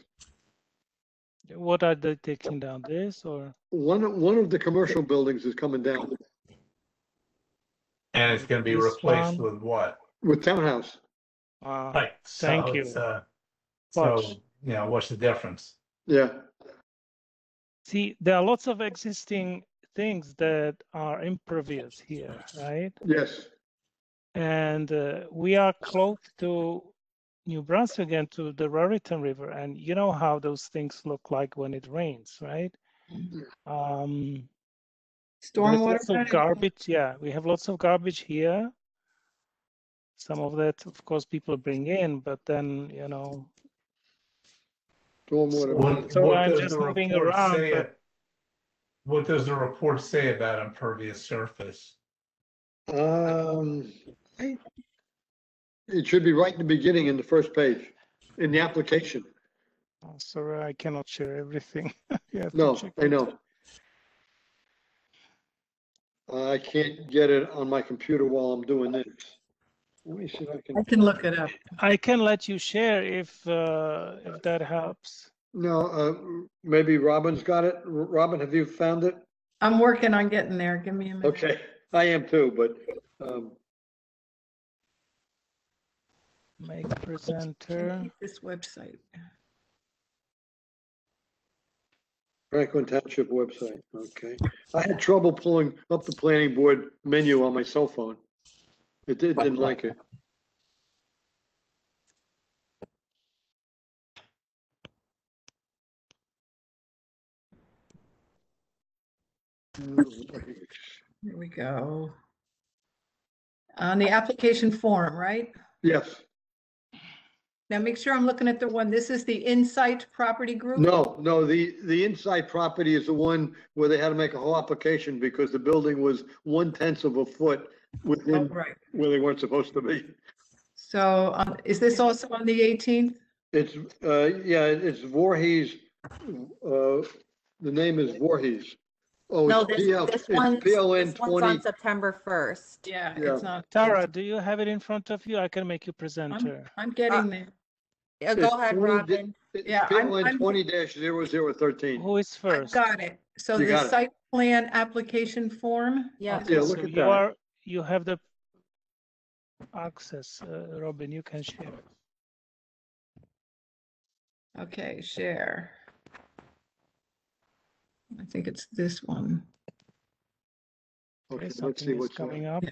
What are they taking down, this or? One of the commercial buildings is coming down And it's gonna be This replaced one. with what? with townhouse. Right. Thank So you. it's, Watch. So, you know, what's the difference? Yeah, See, there are lots of existing things that are impervious here, right? yes, And we are close to New Brunswick and to the Raritan River, and you know how those things look like when it rains, right? There's Stormwater. lots of garbage. Yeah, we have lots of garbage here. Some of that, of course, people bring in, but then, you know, stormwater. So I'm does just the moving report around, say but- What does the report say about impervious surface? It should be right in the beginning in the first page, in the application. oh, sorry, I cannot share everything. You have to No, check I it. know. I can't get it on my computer while I'm doing this. Let me see if I I can look it up. I can let you share if that helps. No, maybe Robin's got it. Robin, have you found it? I'm working on getting there. Give me a minute. Okay, I am too, but, Make presenter. This website. Franklin Township website, okay. I had trouble pulling up the planning board menu on my cell phone. It didn't like it. Here we go. On the application form, right? Yes, Now make sure I'm looking at the one, this is the Insight Property Group? no, the inside property is the one where they had to make a whole application because the building was 1/10 of a foot Oh, within right. where they weren't supposed to be. So is this also on the 18th? It's, yeah, it's Voorhees, the name is Voorhees. Oh, No, it's this it's one's, PLN this one's 20. on September 1st. Yeah, Yeah. it's not. Tara, do you have it in front of you? I can make you presenter. I'm getting there. Yeah, It's go ahead, 20 Robin. Yeah, I'm- PLN 20-0013. Who is I first? got it. So You the got it. site plan application form? Yeah. Okay, Yeah, look so at you that. are, you have the access, Robin, you can share. Okay, share. I think it's this one. Okay, let's see Something is what's coming that. up.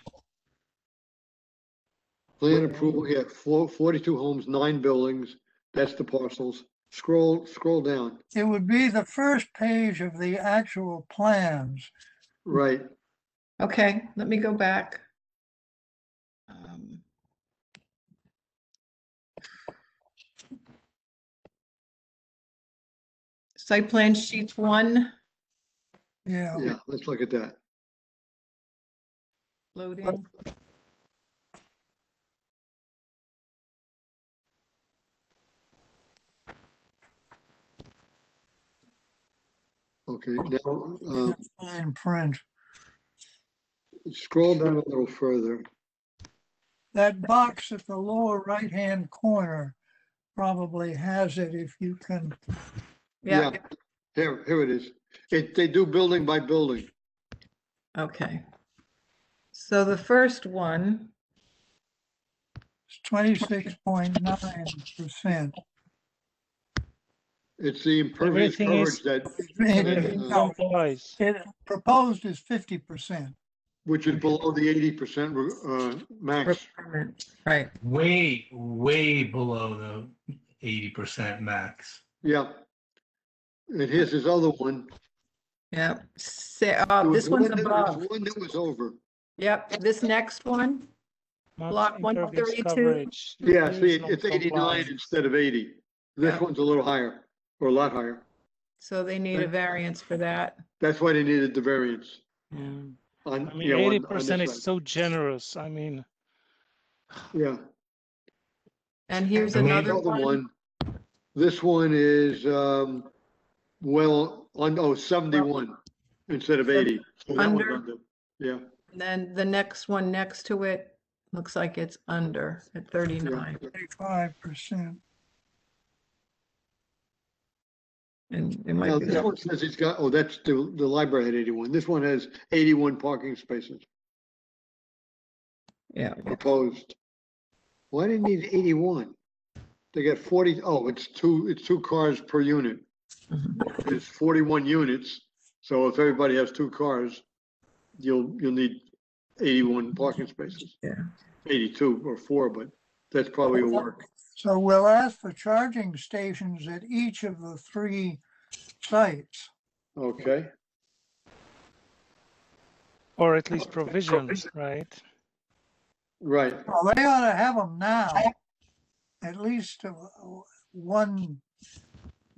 Plan approval, yeah, 42 homes, 9 buildings. That's the parcels. Scroll down. It would be the first page of the actual plans. Right. Okay, let me go back. Site plan sheet 1, Yeah, Yeah, let's look at that. loading. Okay, now, fine print. scroll down a little further. That box at the lower right-hand corner probably has it if you can. Yeah, Here it is. They do building by building. okay. So the first one, It's 26.9%. It's the impervious Everything is- coverage that, Everything No, complies. it proposed is 50%. which is below the 80% max. requirement, right? Way below the 80% max. Yeah. And here's his other one. Yeah. There was This one's one that- above. One that was over. Yep, this next one, Not Block impervious 132. coverage. Yeah, There see, is no it's 89 compliance. instead of 80. This Yeah. one's a little higher, or a lot higher. so they need a variance for that. That's why they needed the variance. Yeah. On, I mean, you know, on 80% this is side. so generous. I mean, Yeah. And here's I mean, another Another one. one. This one is, well, 71 instead of 80. So that one's Under. under. Yeah. And then the next one next to it looks like it's under at 39. 35%. And it Now, might be, this one says he's got, oh, that's the library had 81. This one has 81 parking spaces yeah, proposed. Why do they need 81? They got 40, oh, it's two cars per unit. Mhm. It's 41 units, so if everybody has 2 cars, you'll need 81 parking spaces. Yeah. 82 or 4, but that's probably a work. So we'll ask for charging stations at each of the 3 sites. Okay, or at least provision, right? right. Well, they ought to have them now. At least one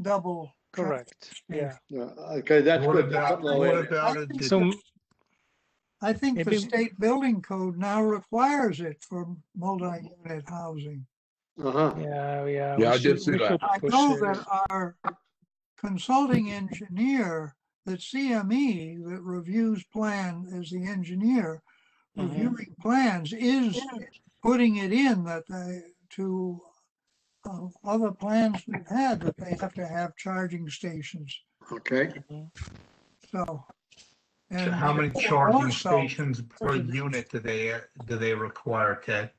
double. Correct. Yeah. Okay, that's What good. about, That's what all. about a So I think the Maybe- state building code now requires it for multi-unit housing. Uh-huh. yeah, Yeah, we I did should, see we that. should I push know it. that our consulting engineer, that CME, that reviews plan as the engineer, Mhm. reviewing plans, is putting it in that they, to other plans we've had, that they have to have charging stations. Okay, Mhm. So So And how many more charging so. stations per unit do they require, Ted?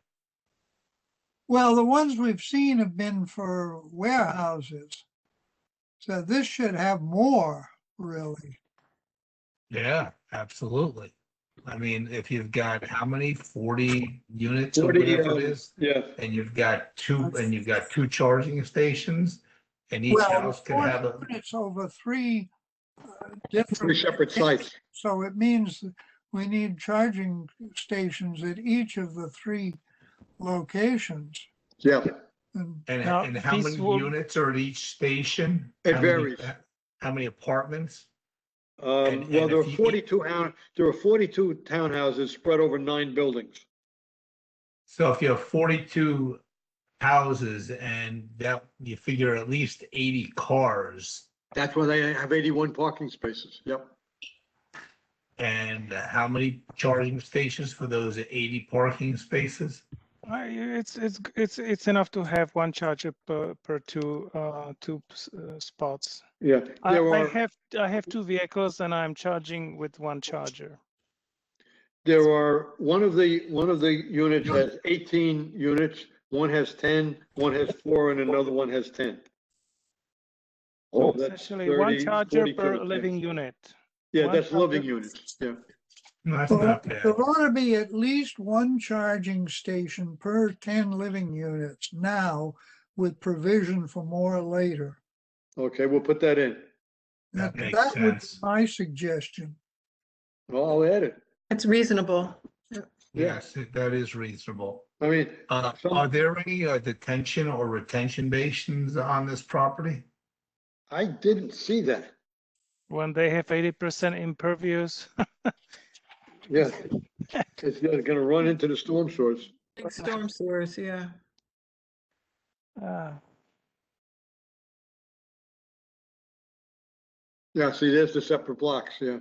Well, the ones we've seen have been for warehouses. So this should have more, really. Yeah, absolutely. I mean, if you've got how many, 40 units or 40, whatever it is, yeah, and you've got two charging stations, and each Well, house could 40 have a, units over three three different. separate sites. So it means that we need charging stations at each of the three locations. Yeah, and Now, how these many will- units are at each station? it How many- varies. How many apartments? Well, and there are if you- 42 townhouses spread over 9 buildings. So if you have 42 houses and that you figure at least 80 cars, That's why they have 81 parking spaces. Yep. and how many charging stations for those 80 parking spaces? It's enough to have one charger per two spots. Yeah, there I are, have two vehicles and I'm charging with one charger. one of the units has 18 units, one has 10, one has 4, and another one has 10. So It's that's actually one 30, charger 42 per and 10. living unit. Yeah, one that's living charger. units, yeah. No, that's Well, not bad. there ought to be at least one charging station per 10 living units now, with provision for more later. Okay, we'll put that in. That makes That would be sense. my suggestion. Well, I'll add it. It's reasonable. Yes, that is reasonable. I mean, some- Are there any detention or retention basins on this property? I didn't see that. When they have 80% impervious. Yeah. It's gonna run into the storm source. Big storm sewers, yeah. Yeah, see, there's the separate blocks, yeah.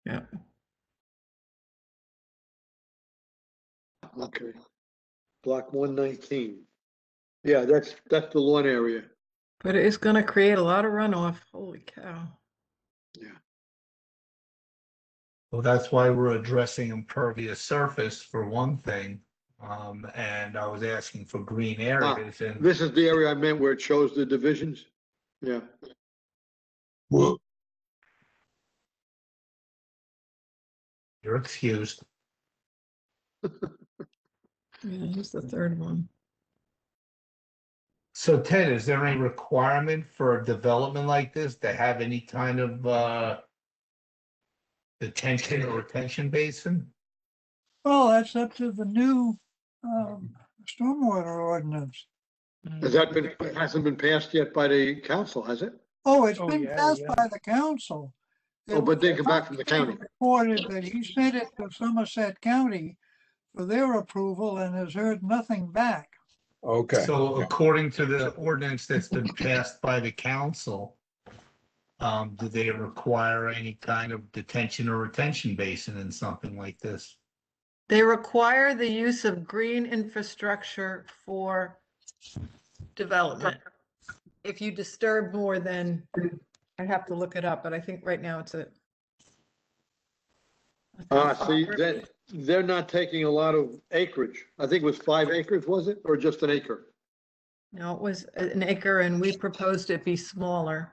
Yeah. Okay. Block 119. Yeah, that's the lawn area. But it is gonna create a lot of runoff. Holy cow. Well, that's why we're addressing impervious surface for one thing. And I was asking for green areas and This is the area I meant where it shows the divisions. Yeah. you're excused. Yeah, here's the third one. So Ted, is there any requirement for a development like this to have any kind of detention or retention basin? Well, that's up to the new stormwater ordinance. Has that been, it hasn't been passed yet by the council, has it? Oh, it's Oh, been yeah, passed yeah. by the council. Oh, but they come back from the county. Reported that he sent it to Somerset County for their approval and has heard nothing back. Okay. So according to the ordinance that's been passed by the council, do they require any kind of detention or retention basin in something like this? They require the use of green infrastructure for development. If you disturb more than, I'd have to look it up, but I think right now it's a. See, they're not taking a lot of acreage. I think it was 5 acres, was it? Or just an acre? No, it was an acre and we proposed it be smaller.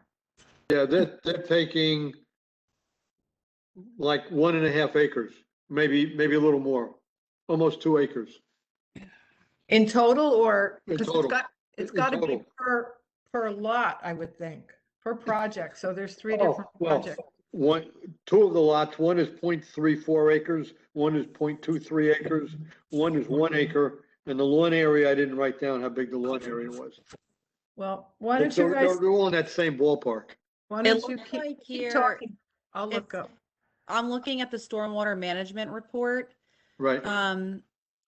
Yeah, they're taking like 1.5 acres, maybe a little more, almost 2 acres. In total or? In 'cause total. It's In got to be total. per lot, I would think, per project. So there's 3 Oh, different well, projects. 2 of the lots, one is 0.34 acres, one is 0.23 acres, one is 1 acre, and the lawn area, I didn't write down how big the lawn area was. Well, why But don't you guys, they're all in that same ballpark. why It don't you looks keep like keep here, talking? I'll it's- look up. I'm looking at the stormwater management report. Right,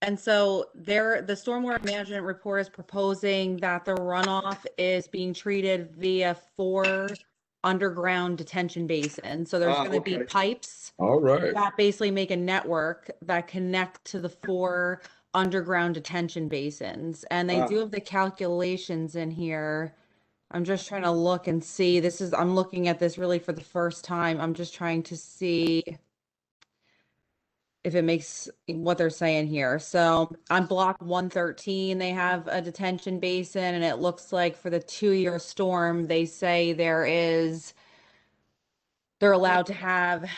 And so the stormwater management report is proposing that the runoff is being treated via 4 underground detention basins. So there's Ah, gonna be okay. pipes All right. that basically make a network that connect to the 4 underground detention basins. And they Ah. do have the calculations in here I'm just trying to look and see. I'm looking at this really for the first time. I'm just trying to see if it makes what they're saying here. So on block 113, they have a detention basin, and it looks like for the 2-year storm, they say they're allowed to have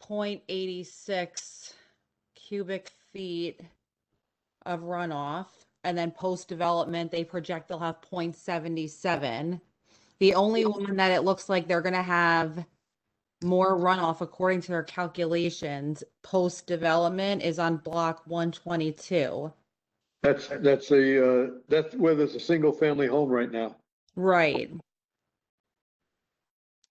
0.86 cubic feet of runoff. And then post-development, they project they'll have 0.77. The only one that it looks like they're going to have more runoff according to their calculations post-development is on block 122. That's where there's a single family home right now. Right.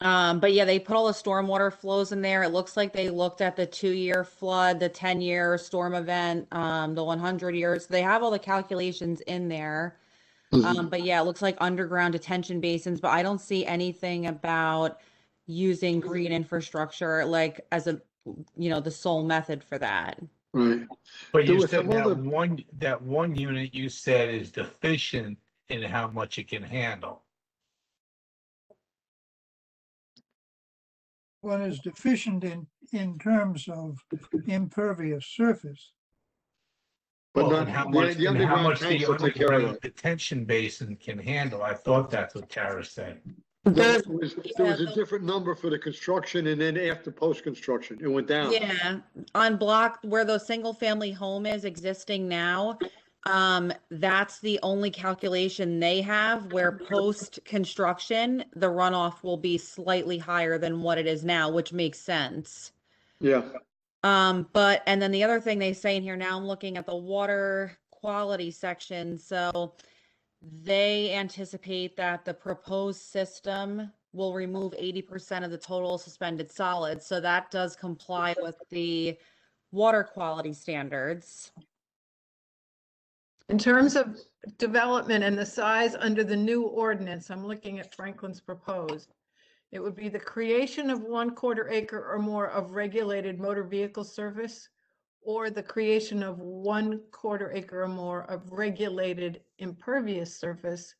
But yeah, they put all the stormwater flows in there. It looks like they looked at the 2-year flood, the 10-year storm event, the 100 years. They have all the calculations in there. But yeah, it looks like underground detention basins, but I don't see anything about using green infrastructure like as the sole method for that. Right. But There you was said some other- that one unit you said is deficient in how much it can handle. One is deficient in terms of impervious surface. But Well, not and how the- much, the and how underground much the tanks will take care of underground that. detention basin can handle. I thought that's what Tara said. There was a different number for the construction, and then after post-construction, it went down. Yeah, on block where the single family home is existing now, that's the only calculation they have where post construction, the runoff will be slightly higher than what it is now, which makes sense. Yeah. And then the other thing they say in here, now I'm looking at the water quality section. So they anticipate that the proposed system will remove 80% of the total suspended solids. So that does comply with the water quality standards. In terms of development and the size under the new ordinance, I'm looking at Franklin's proposed. It would be the creation of 1/4 acre or more of regulated motor vehicle surface, or the creation of 1/4 acre or more of regulated impervious surface.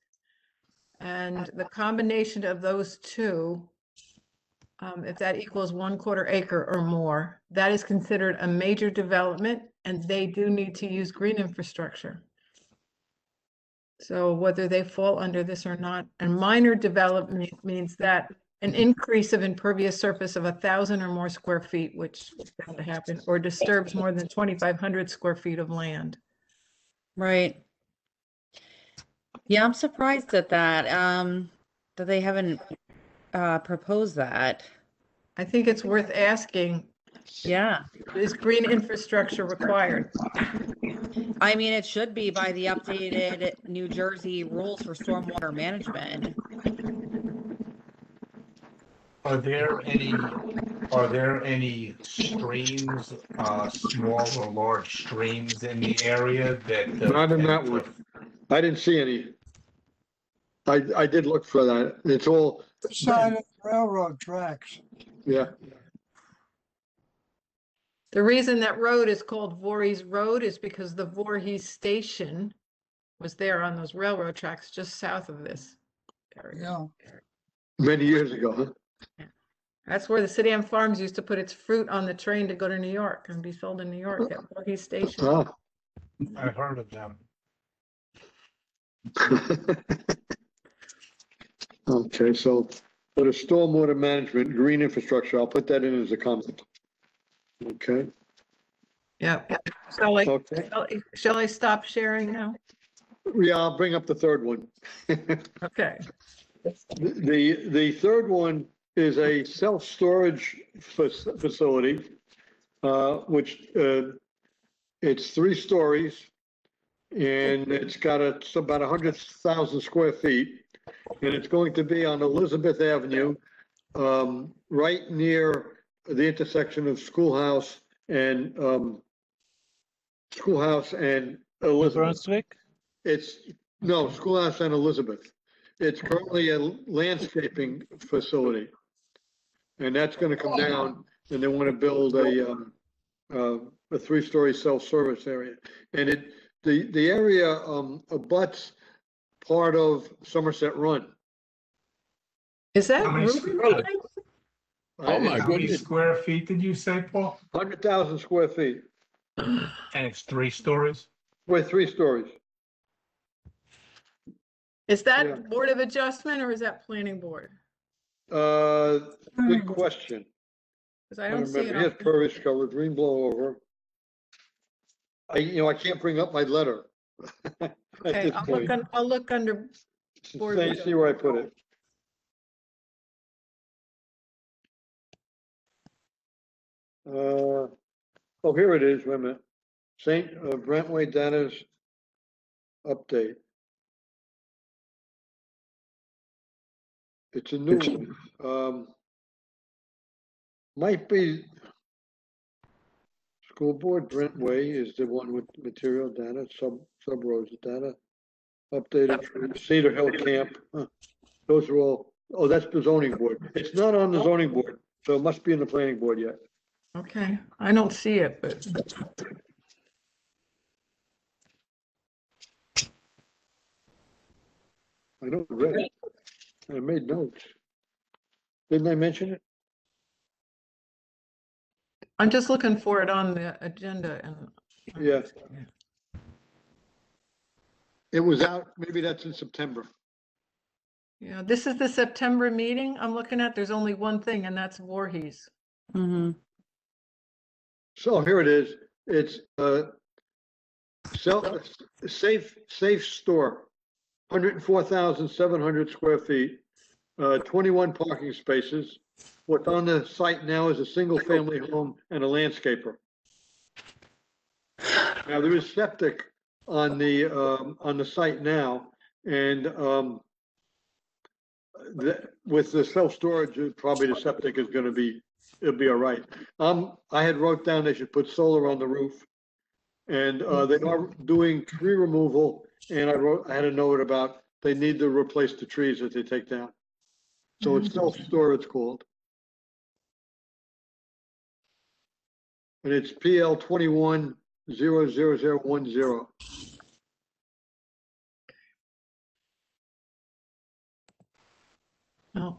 And the combination of those two, if that equals 1/4 acre or more, that is considered a major development, and they do need to use green infrastructure. So whether they fall under this or not, and minor development means that an increase of impervious surface of 1,000 or more square feet, which is bound to happen, or disturbs more than 2,500 square feet of land. Right. Yeah, I'm surprised at that, that they haven't proposed that. I think it's worth asking, Yeah. is green infrastructure required? I mean, it should be by the updated New Jersey rules for stormwater management. Are there any streams, small or large streams in the area that? Not in that one. I didn't see any. I did look for that. It's all, Side of railroad tracks. yeah. The reason that road is called Voorhees Road is because the Voorhees station was there on those railroad tracks just south of this area. Yeah. Many years ago, huh? That's where the City on Farms used to put its fruit on the train to go to New York and be sold in New York at Voorhees Station. Ah. I heard of them. Okay, so for the stormwater management, green infrastructure, I'll put that in as a comment. Okay, Yeah. Shall I, okay. shall I stop sharing now? Yeah, I'll bring up the third one. Okay. The third one is a self-storage facility, which it's 3 stories, and it's about 100,000 square feet, and it's going to be on Elizabeth Avenue, right near the intersection of Schoolhouse and Elizabeth. Brunswick? Schoolhouse and Elizabeth. It's currently a landscaping facility. And that's gonna come down, and they wanna build a 3-story self-service area. And the area abuts part of Somerset Run. Is that How many Ruby? Really? Oh, my How many goodness. square feet did you say, Paul? 100,000 square feet, And it's 3 stories? with 3 stories. Is Yeah. that Board of Adjustment or is that Planning Board? Good question. Because I I don't don't see it. remember. Here's Pervious cover, green blow over. I can't bring up my letter. At Okay, this point. I'll look under Board of See where I put it. Oh, here it is. Wait a minute. St. Brentway Data's update. It's a new one. Might be School Board Brentway is the one with material data, sub rows of data. Updated for Cedar Hill Camp. Huh. Those are all, oh, that's the zoning board. It's not on the zoning board, so it must be in the planning board yet. Okay, I don't see it, but I know, I read it. I made notes. Didn't I mention it? I'm just looking for it on the agenda and. Yeah. It was out, maybe that's in September. Yeah, this is the September meeting I'm looking at. There's only one thing and that's Voorhees. Mm-hmm. So here it is. It's safe store, 104,700 square feet, 21 parking spaces. What's on the site now is a single family home and a landscaper. Now there is septic on the site now, and with the self-storage, probably the septic is going to be, it'll be all right. I had wrote down they should put solar on the roof, and they are doing tree removal. And I had a note about they need to replace the trees that they take down. So it's self-storage called, and it's PL 21-00010. Oh,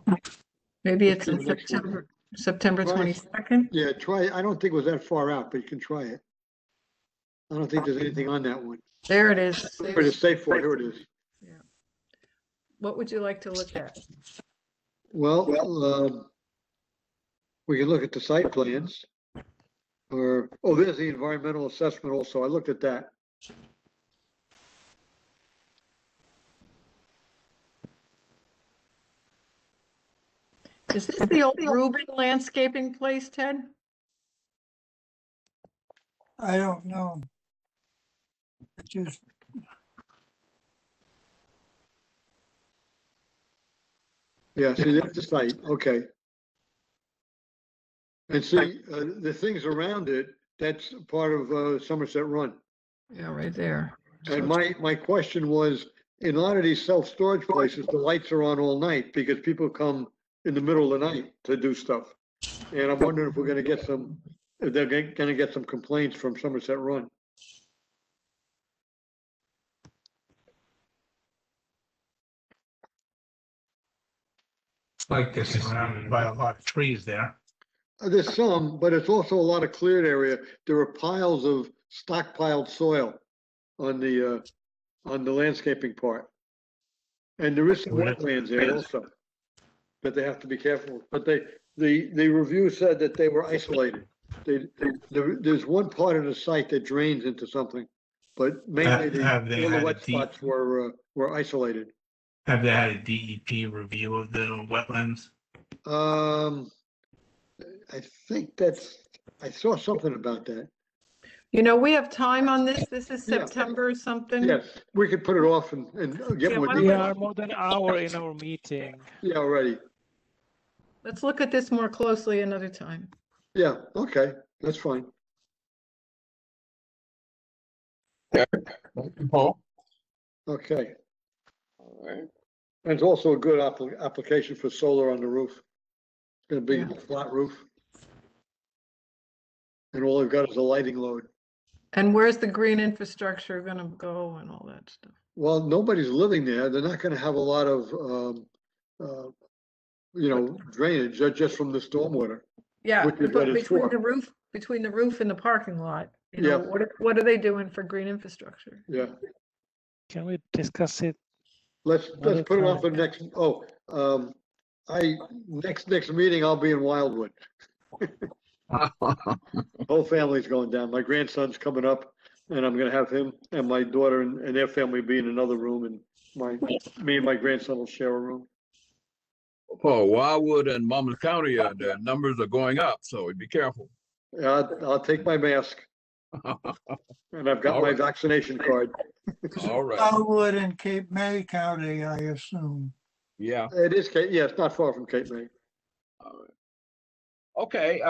maybe it's in Okay, next one. September Right. 22nd. Yeah, try it. I don't think it was that far out, but you can try it. I don't think there's anything on that one. There it is. But it's safe for, here it is. What would you like to look at? Well, we can look at the site plans. Or, oh, there's the environmental assessment also. I looked at that. Is this the old Rubin landscaping place, Ted? I don't know. Just, Yeah, see, that's the site. Okay. And see, the things around it, that's part of Somerset Run. Yeah, right there. And my question was, in a lot of these self-storage places, the lights are on all night because people come in the middle of the night to do stuff. And I'm wondering if we're gonna get some, if they're gonna get some complaints from Somerset Run. It's like they're surrounded by a lot of trees there. There's some, but it's also a lot of cleared area. There are piles of stockpiled soil on the landscaping part. And there is some wetlands there also that they have to be careful. But the review said that they were isolated. There's one part of the site that drains into something, but mainly Have they all the had a wet spots were isolated. Have they had a DEP review of the wetlands? I think I saw something about that. You know, we have time on this. This is Yeah. September something. Yes, we could put it off and get Yeah, more why don't We details. are more than an hour in our meeting. Yeah, already. Let's look at this more closely another time. Yeah, okay, that's fine. Paul? Okay. All right. And it's also a good application for solar on the roof. It's gonna be Yeah. a flat roof. And all they've got is a lighting load. And where's the green infrastructure gonna go and all that stuff? Well, nobody's living there. They're not gonna have a lot of drainage, just from the stormwater. Yeah, Which is but what it's between for. the roof and the parking lot, Yeah. what are they doing for green infrastructure? Yeah, Can we discuss it? let's Another put it off for time. next, next meeting, I'll be in Wildwood. Whole family's going down. My grandson's coming up and I'm gonna have him and my daughter and their family be in another room and me and my grandson will share a room. Oh, Wildwood and Monmouth County, the numbers are going up, so be careful. Yeah, I'll take my mask and I've got All my right. vaccination card. All right. Wildwood and Cape May County, I assume. Yeah. It is, yeah, it's not far from Cape May. All right. Okay,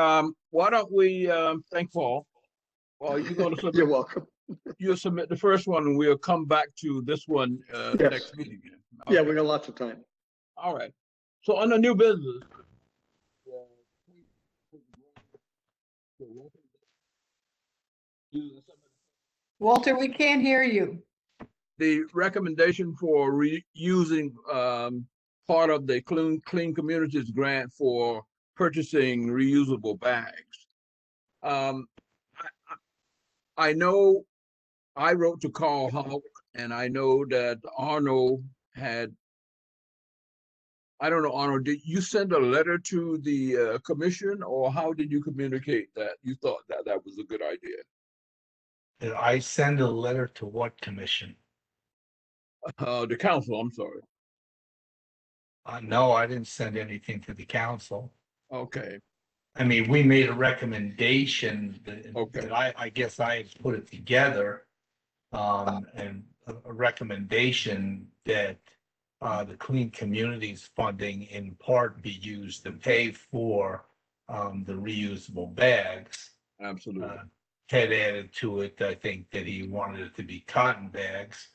why don't we thank Paul? Well, you're gonna You're submit, welcome. you'll submit the first one and we'll come back to this one Yes. next meeting. Yeah, Okay. we got lots of time. All right. So on the new business. Walter, we can't hear you. The recommendation for reusing part of the Clean Communities grant for purchasing reusable bags. I know I wrote to Carl Houck, and I know that Arnold had, I don't know, Arnold, did you send a letter to the commission, or how did you communicate that you thought that that was a good idea? Did I send a letter to what commission? The council, I'm sorry. No, I didn't send anything to the council. Okay, I mean, we made a recommendation Okay. that I guess I had put it together. And a recommendation that the Clean Communities funding in part be used to pay for the reusable bags. absolutely. Ted added to it, I think, that he wanted it to be cotton bags.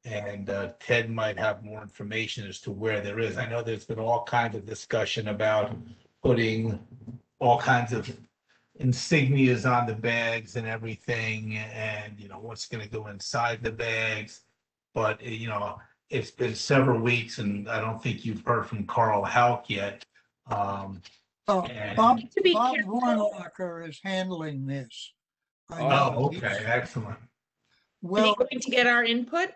And Ted might have more information as to where there is. I know there's been all kinds of discussion about putting all kinds of insignias on the bags and everything, and what's going to go inside the bags. But it's been several weeks, and I don't think you've heard from Carl Houck yet. Bob To be Bob careful. Warnlocker is handling this. I Oh, know. Oh, okay, excellent. Are Well, you going to get our input?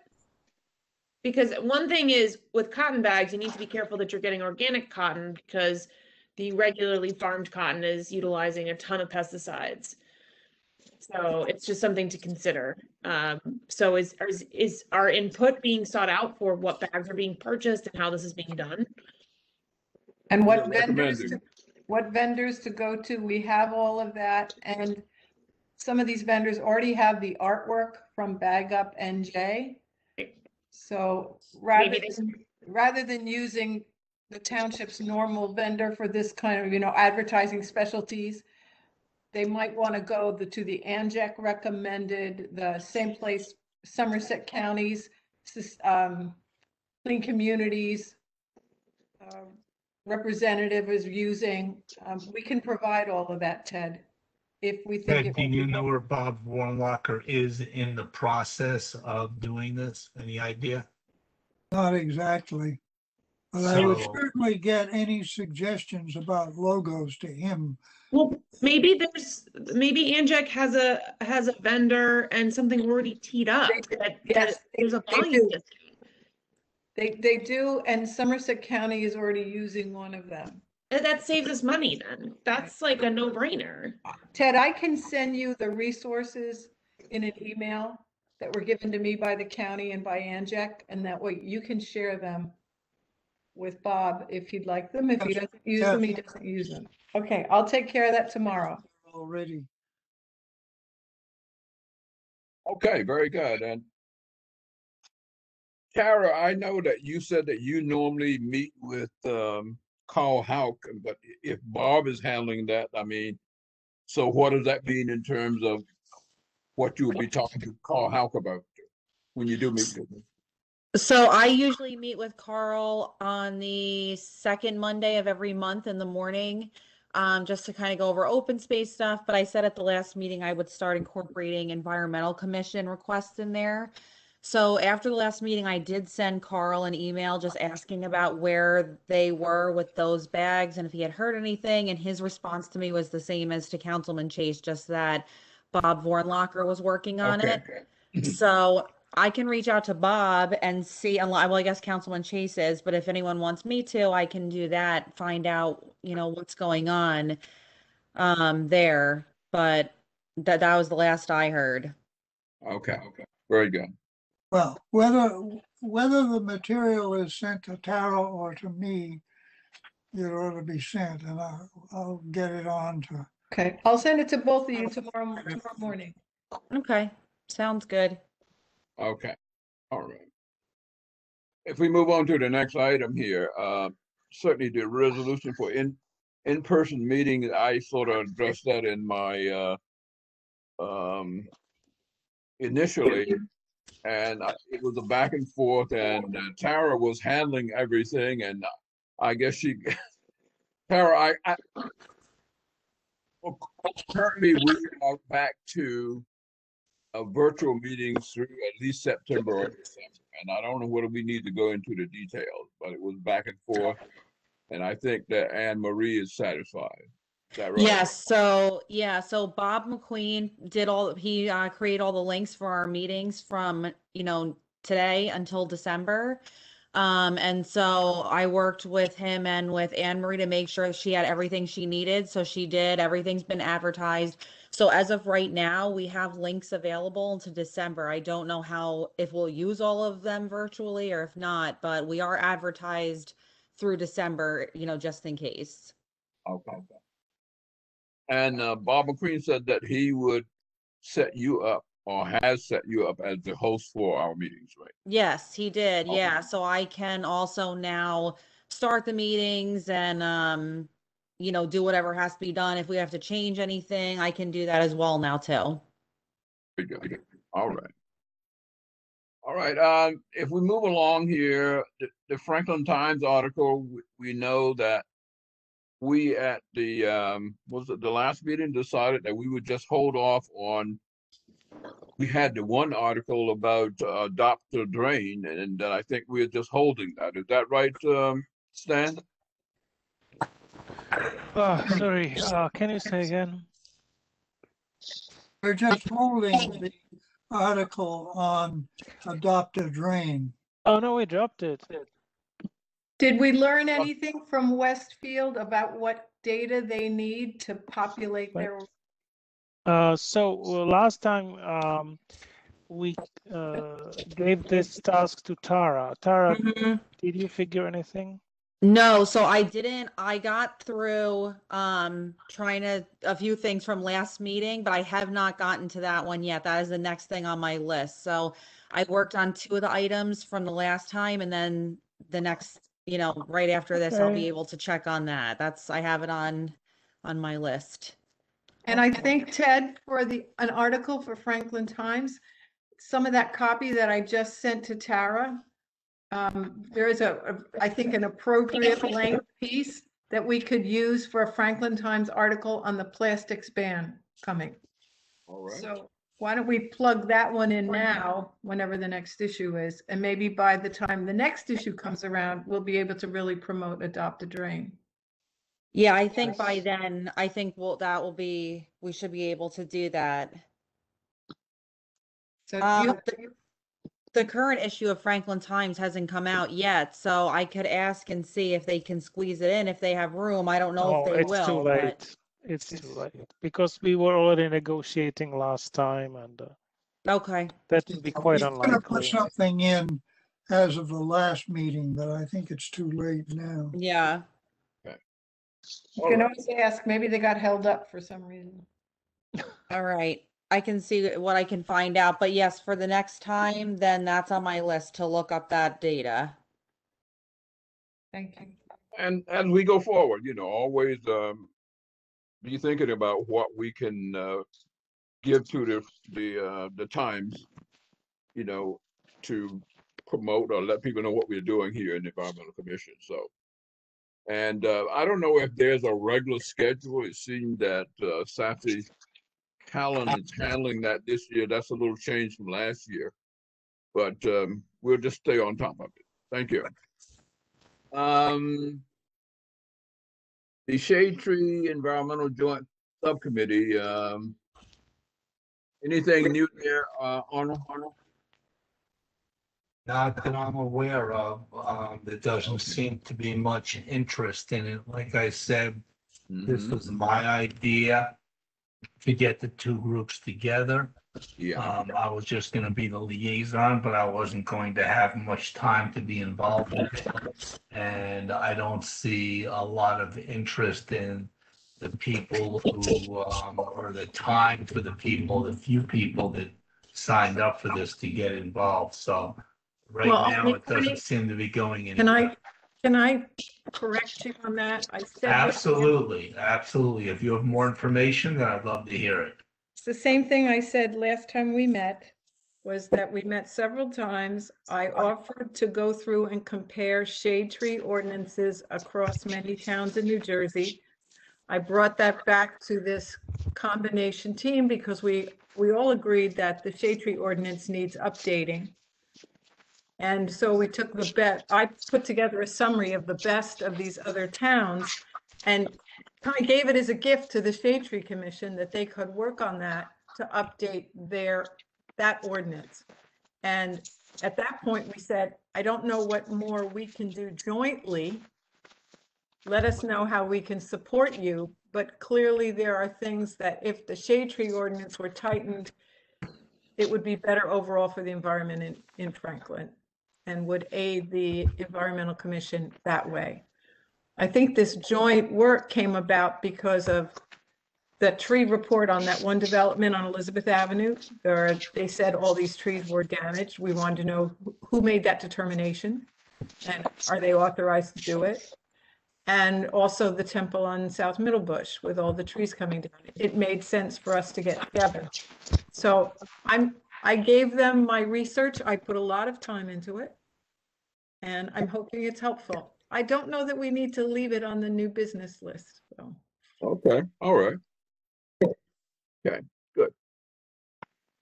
Because one thing is with cotton bags, you need to be careful that you're getting organic cotton because the regularly farmed cotton is utilizing a ton of pesticides. So it's just something to consider. So is our input being sought out for what bags are being purchased and how this is being done? And We're recommending. what vendors to go to? We have all of that, and some of these vendors already have the artwork from Bag Up NJ. So Maybe rather than using the township's normal vendor for this kind of, advertising specialties, they might want to go to the ANJAC recommended, the same place Somerset County's Clean Communities representative is using. We can provide all of that, Ted, if we think. Ted, do you know where Bob Warnlocker is in the process of doing this? Any idea? not exactly. But I would So- certainly get any suggestions about logos to him. Well, maybe Anjek has a vendor and something already teed up. Yes, There's a they volume do. discount. They do, and Somerset County is already using one of them. That saves us money then. That's like a no-brainer. Ted, I can send you the resources in an email that were given to me by the county and by ANJAC, and that way you can share them with Bob if he'd like them. If he doesn't use them, he doesn't use them. Okay, I'll take care of that tomorrow. Already. Okay, very good. And Tara, I know that you said that you normally meet with Carl Houck, but if Bob is handling that, I mean, so what does that mean in terms of what you will be talking to Carl Houck about when you do meet with him? So I usually meet with Carl on the second Monday of every month in the morning, just to kind of go over open space stuff. But I said at the last meeting I would start incorporating environmental commission requests in there. So after the last meeting, I did send Carl an email just asking about where they were with those bags and if he had heard anything. And his response to me was the same as to Councilman Chase, just that Bob Vornlocker was working on it. So I can reach out to Bob and see, well, I guess Councilman Chase is, but if anyone wants me to, I can do that, find out, what's going on there. But that was the last I heard. Okay, very good. Well, whether the material is sent to Tara or to me, it ought to be sent, and I'll get it on to. Okay, I'll send it to both of you tomorrow morning. Okay, sounds good. Okay, all right. If we move on to the next item here, certainly the resolution for in-person meetings, I sort of addressed that in my initially, and it was a back and forth, and Tara was handling everything, and I guess Tara, currently we are back to virtual meetings through at least September or December. And I don't know whether we need to go into the details, but it was back and forth. And I think that Anne Marie is satisfied. Is that right? Yes. So Bob McQueen he created all the links for our meetings from, today until December. And so I worked with him and with Anne Marie to make sure she had everything she needed. So she did. Everything's been advertised. So as of right now, we have links available into December. I don't know if we'll use all of them virtually or if not, but we are advertised through December, just in case. Okay. And Bob McQueen said that he would set you up or has set you up as the host for our meetings, right? Yes, he did. Okay. Yeah. So I can also now start the meetings and, do whatever has to be done. If we have to change anything, I can do that as well now too. Very good. All right. If we move along here, the Franklin Times article, we know that we at the was it the last meeting decided that we would just hold off on. We had the one article about Dr. Drain, and I think we're just holding that. Is that right, Stan? Sorry, can you say again? We're just holding the article on adoptive drain. Oh, no, we dropped it. Did we learn anything from Westfield about what data they need to populate their? So last time we gave this task to Tara. Tara, did you figure anything? No, so I didn't. I got through trying a few things from last meeting, but I have not gotten to that one yet. That is the next thing on my list. So I worked on 2 of the items from the last time, and then the next, right after this, I'll be able to check on that. I have it on my list. And I think, Ted, for an article for Franklin Times, some of that copy that I just sent to Tara, there is I think an appropriate length piece that we could use for a Franklin Times article on the plastics ban coming. All right. So why don't we plug that one in now, whenever the next issue is, and maybe by the time the next issue comes around, we'll be able to really promote Adopt a Drain. Yeah, I think by then, we should be able to do that. So the current issue of Franklin Times hasn't come out yet, so I could ask and see if they can squeeze it in if they have room. I don't know if they will. It's too late. It's too late because we were already negotiating last time, and okay, that would be quite We're unlikely. going to put something in as of the last meeting, but I think it's too late now. Yeah. you can always ask, maybe they got held up for some reason. All right. I can see what I can find out, but yes, for the next time, then that's on my list to look up that data. Thank you. And as we go forward, always be thinking about what we can give to the Times, to promote or let people know what we're doing here in the Environmental Commission. So, and I don't know if there's a regular schedule. It seemed that Safi Callan is handling that this year. That's a little change from last year. but we'll just stay on top of it. Thank you. The Shade Tree Environmental Joint Subcommittee, anything new there, Arnold? Not that I'm aware of. There doesn't seem to be much interest in it. Like I said, this was my idea to get the two groups together. Yeah, I was just gonna be the liaison, but I wasn't going to have much time to be involved with it. And I don't see a lot of interest in the people who, or the time for the people, the few people that signed up for this to get involved. So right Well, now, it doesn't seem to be going anywhere. Can I correct you on that? I said. Absolutely, absolutely. If you have more information, then I'd love to hear it. It's the same thing I said last time we met, was that we met several times. I offered to go through and compare shade tree ordinances across many towns in New Jersey. I brought that back to this combination team because we all agreed that the shade tree ordinance needs updating. And so we took the best, I put together a summary of the best of these other towns and kind of gave it as a gift to the Shade Tree Commission that they could work on that to update that ordinance. And at that point, we said, I don't know what more we can do jointly. Let us know how we can support you. But clearly there are things that if the shade tree ordinance were tightened, it would be better overall for the environment in Franklin and would aid the Environmental Commission that way. I think this joint work came about because of the tree report on that one development on Elizabeth Avenue. They said all these trees were damaged. We wanted to know who made that determination and are they authorized to do it? And also the temple on South Middlebush with all the trees coming down. It made sense for us to get together. So I gave them my research. I put a lot of time into it and I'm hoping it's helpful. I don't know that we need to leave it on the new business list. So. okay, all right. Okay, good.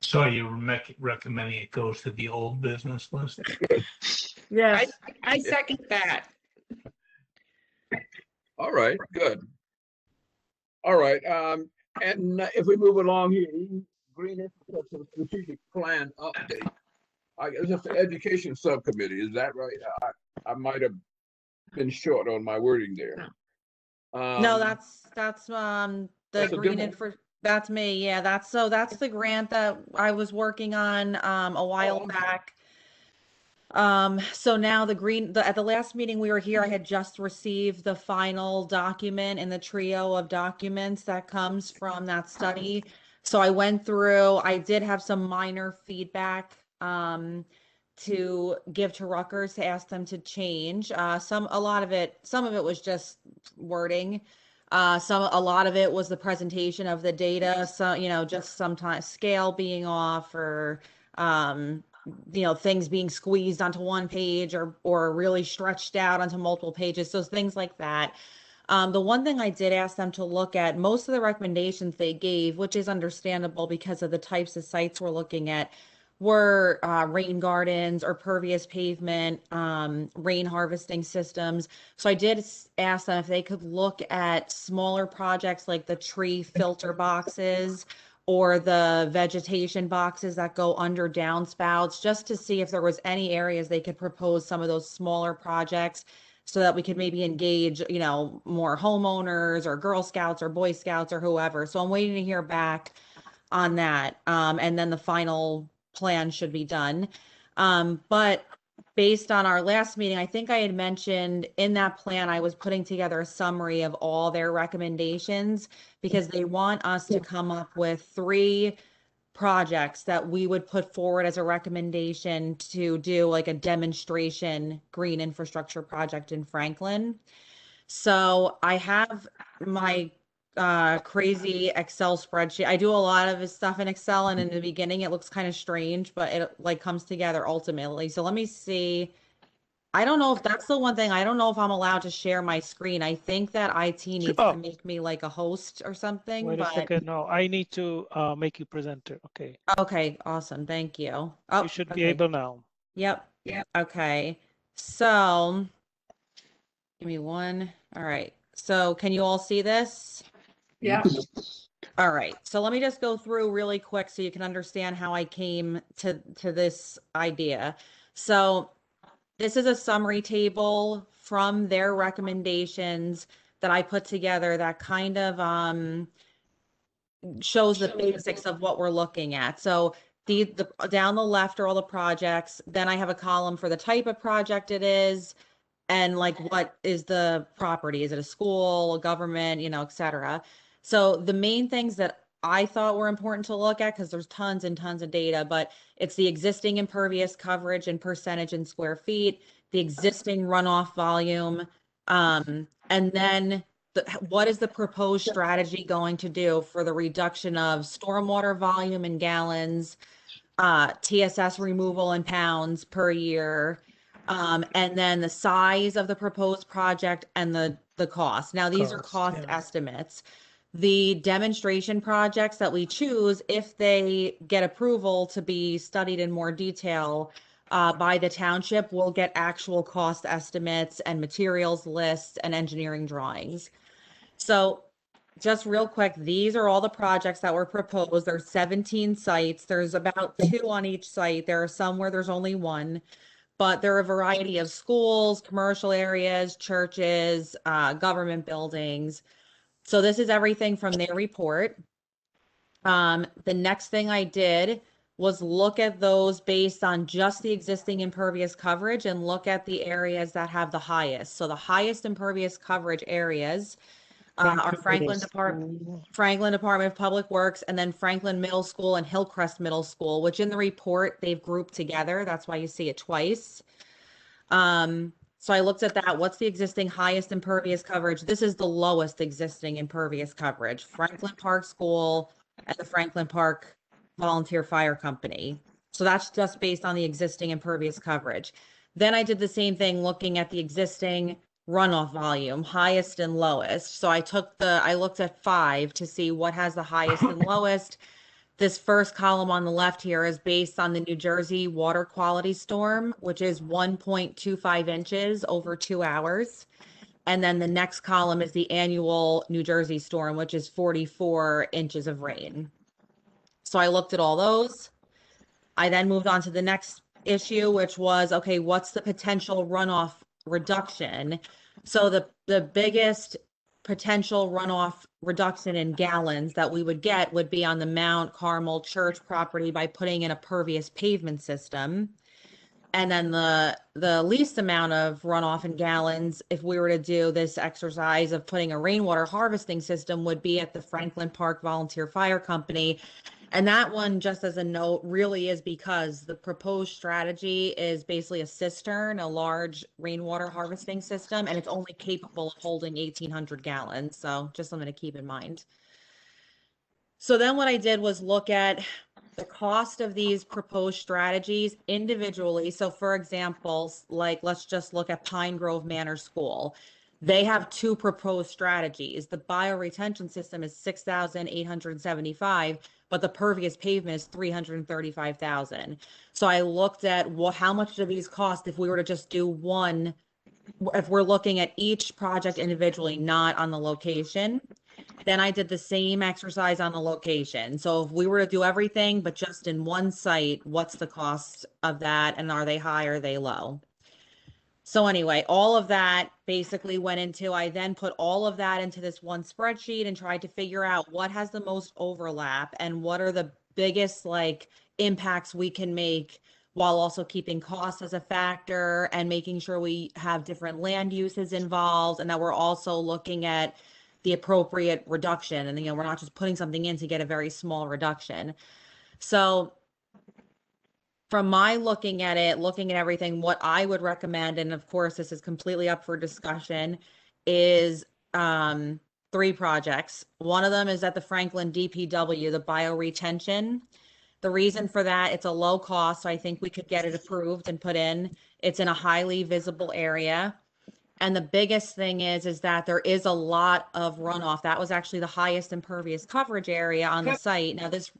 So you're recommending it goes to the old business list? Yes. I second that. All right, good. All right, and if we move along here, Green Infrastructure Strategic Plan update. I guess it's the Education Subcommittee, is that right? I might have been short on my wording there. No, that's the that's a green different- infra, that's me. Yeah, that's the grant that I was working on a while back. So now at the last meeting we were here, I had just received the final document in the trio of documents that comes from that study. So I went through, I did have some minor feedback to give to Rutgers to ask them to change. Some of it was just wording. A lot of it was the presentation of the data. So, just sometimes scale being off or, things being squeezed onto one page or really stretched out onto multiple pages. So things like that. The one thing I did ask them to look at, most of the recommendations they gave, which is understandable because of the types of sites we're looking at, were rain gardens or pervious pavement, rain harvesting systems. So I did ask them if they could look at smaller projects like the tree filter boxes or the vegetation boxes that go under downspouts, just to see if there was any areas they could propose some of those smaller projects so that we could maybe engage, more homeowners or Girl Scouts or Boy Scouts or whoever. So I'm waiting to hear back on that. And then the final plan should be done. But based on our last meeting, I think I had mentioned in that plan, I was putting together a summary of all their recommendations because they want us to come up with 3 projects that we would put forward as a recommendation to do like a demonstration green infrastructure project in Franklin. So I have my crazy Excel spreadsheet. I do a lot of this stuff in Excel, and in the beginning it looks kind of strange, but it like comes together ultimately. So let me see I don't know if that's the one thing. I don't know if I'm allowed to share my screen. I think that IT needs to Oh, make me like a host or something, wait a but second. No, I need to make you presenter. Okay. okay, awesome. Thank you. You Oh, should be okay. able now. Yep. Okay. So give me one. All right. So can you all see this? Yeah. All right. So let me just go through really quick so you can understand how I came to this idea. So this is a summary table from their recommendations that I put together that kind of shows the basics of what we're looking at. So the down the left are all the projects. Then I have a column for the type of project it is and like what is the property? Is it a school, a government, et cetera. So the main things that I thought were important to look at, because there's tons and tons of data, but it's the existing impervious coverage and percentage in square feet, the existing runoff volume, and then what is the proposed strategy going to do for the reduction of stormwater volume in gallons, TSS removal in pounds per year, and then the size of the proposed project and the cost. Now, these are cost yeah. estimates. The demonstration projects that we choose, if they get approval to be studied in more detail by the township, will get actual cost estimates and materials lists and engineering drawings. So just real quick, these are all the projects that were proposed. There's 17 sites. There's about 2 on each site. There are some where there's only 1, but there are a variety of schools, commercial areas, churches, government buildings. So this is everything from their report. The next thing I did was look at those based on just the existing impervious coverage and look at the areas that have the highest. So the highest impervious coverage areas are Franklin Department of Public Works, and then Franklin Middle School and Hillcrest Middle School, which in the report they've grouped together. That's why you see it twice. So I looked at that. What's the existing highest impervious coverage? This is the lowest existing impervious coverage. Franklin Park School and the Franklin Park Volunteer Fire Company. So that's just based on the existing impervious coverage. Then I did the same thing looking at the existing runoff volume, highest and lowest. So I looked at 5 to see what has the highest and lowest. This first column on the left here is based on the New Jersey water quality storm, which is 1.25 inches over 2 hours. And then the next column is the annual New Jersey storm, which is 44 inches of rain. So I looked at all those. I then moved on to the next issue, which was, okay, what's the potential runoff reduction? So the biggest potential runoff reduction in gallons that we would get would be on the Mount Carmel Church property by putting in a pervious pavement system. And then the least amount of runoff in gallons, if we were to do this exercise of putting a rainwater harvesting system, would be at the Franklin Park Volunteer Fire Company. And that one, just as a note, really is because the proposed strategy is basically a cistern, a large rainwater harvesting system, and it's only capable of holding 1,800 gallons. So just something to keep in mind. So then what I did was look at the cost of these proposed strategies individually. So for example, like let's just look at Pine Grove Manor School. They have 2 proposed strategies. The bioretention system is $6,875, but the pervious pavement is $335,000. So I looked at how much do these cost if we were to just do one, if we're looking at each project individually, not on the location. Then I did the same exercise on the location. So if we were to do everything, but just in one site, what's the cost of that? And are they high or are they low? So anyway, all of that basically went into, I then put all of that into this one spreadsheet and tried to figure out what has the most overlap and what are the biggest like impacts we can make while also keeping costs as a factor and making sure we have different land uses involved and that we're also looking at the appropriate reduction. And, we're not just putting something in to get a very small reduction. So from my looking at it, looking at everything, what I would recommend, and of course, this is completely up for discussion, is 3 projects. One of them is at the Franklin DPW, the bioretention. The reason for that, it's a low cost, so I think we could get it approved and put in. It's in a highly visible area. And the biggest thing is that there is a lot of runoff. That was actually the highest impervious coverage area on the site. Now, this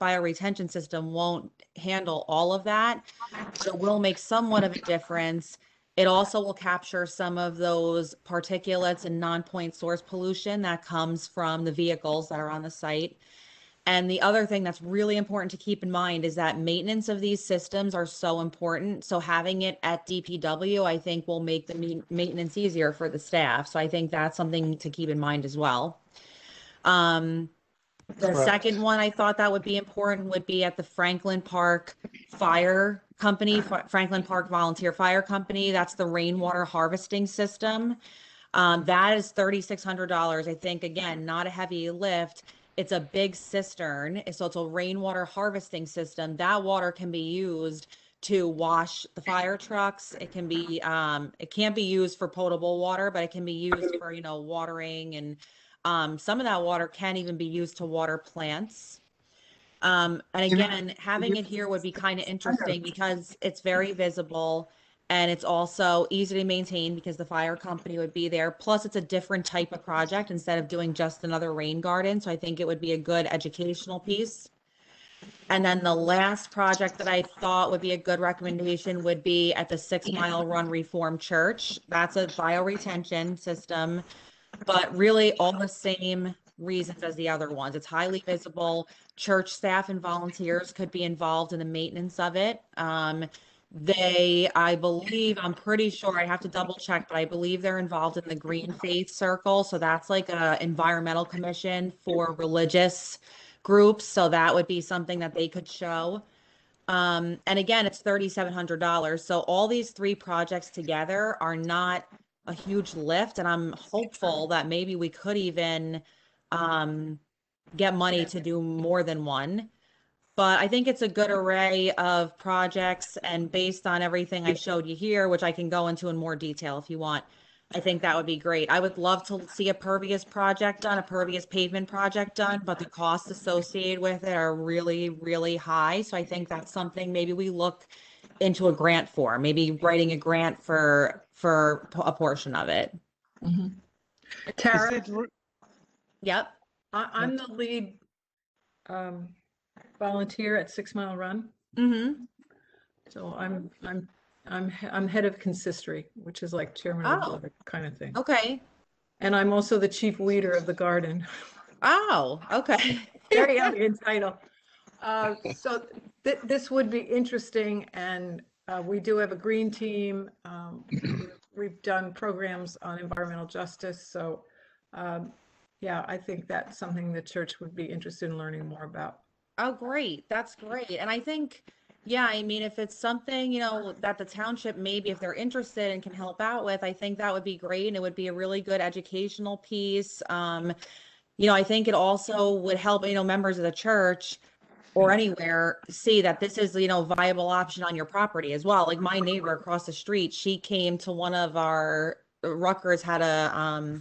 bioretention system won't handle all of that, but it will make somewhat of a difference. It also will capture some of those particulates and non-point source pollution that comes from the vehicles that are on the site. And the other thing that's really important to keep in mind is that maintenance of these systems are so important. So having it at DPW, I think, will make the maintenance easier for the staff. So I think that's something to keep in mind as well. The second one I thought that would be important would be at the Franklin Park Fire Company, Franklin Park Volunteer Fire Company. That's the rainwater harvesting system. That is $3,600. I think, again, not a heavy lift. It's a big cistern, so it's a rainwater harvesting system. That water can be used to wash the fire trucks. It can be, it can't be used for potable water, but it can be used for, watering, and some of that water can even be used to water plants. And again, having it here would be kind of interesting because it's very visible. And it's also easy to maintain because the fire company would be there. Plus, it's a different type of project instead of doing just another rain garden. So I think it would be a good educational piece. And then the last project that I thought would be a good recommendation would be at the 6 Mile Run Reformed Church. That's a bioretention system, but really all the same reasons as the other ones. It's highly visible. Church staff and volunteers could be involved in the maintenance of it. I believe, I'm pretty sure, I have to double check, but I believe they're involved in the Green Faith Circle. So that's like a environmental commission for religious groups. So that would be something that they could show. And again, it's $3,700. So all these three projects together are not a huge lift. And I'm hopeful that maybe we could even get money to do more than one. But I think it's a good array of projects, and based on everything I showed you here, which I can go into in more detail if you want, I think that would be great. I would love to see a pervious project done, a pervious pavement project done, but the costs associated with it are really, really high. So I think that's something maybe we look into a grant for, maybe writing a grant for a portion of it. Mhm. Is Tara, it re- Yep. I'm the lead volunteer at 6 Mile Run. Mm-hmm. So I'm head of consistory, which is like chairman of the board kind of thing. Okay. And I'm also the chief weeder of the garden. Oh, okay. Very elegant title. So this would be interesting, and we do have a green team. We've done programs on environmental justice. So yeah, I think that's something the church would be interested in learning more about. Oh, great. That's great. And I think, yeah, I mean, if it's something, that the township, maybe if they're interested and can help out with, I think that would be great. And it would be a really good educational piece. I think it also would help, members of the church or anywhere see that this is, viable option on your property as well. Like my neighbor across the street, she came to one of our, Rutgers had a,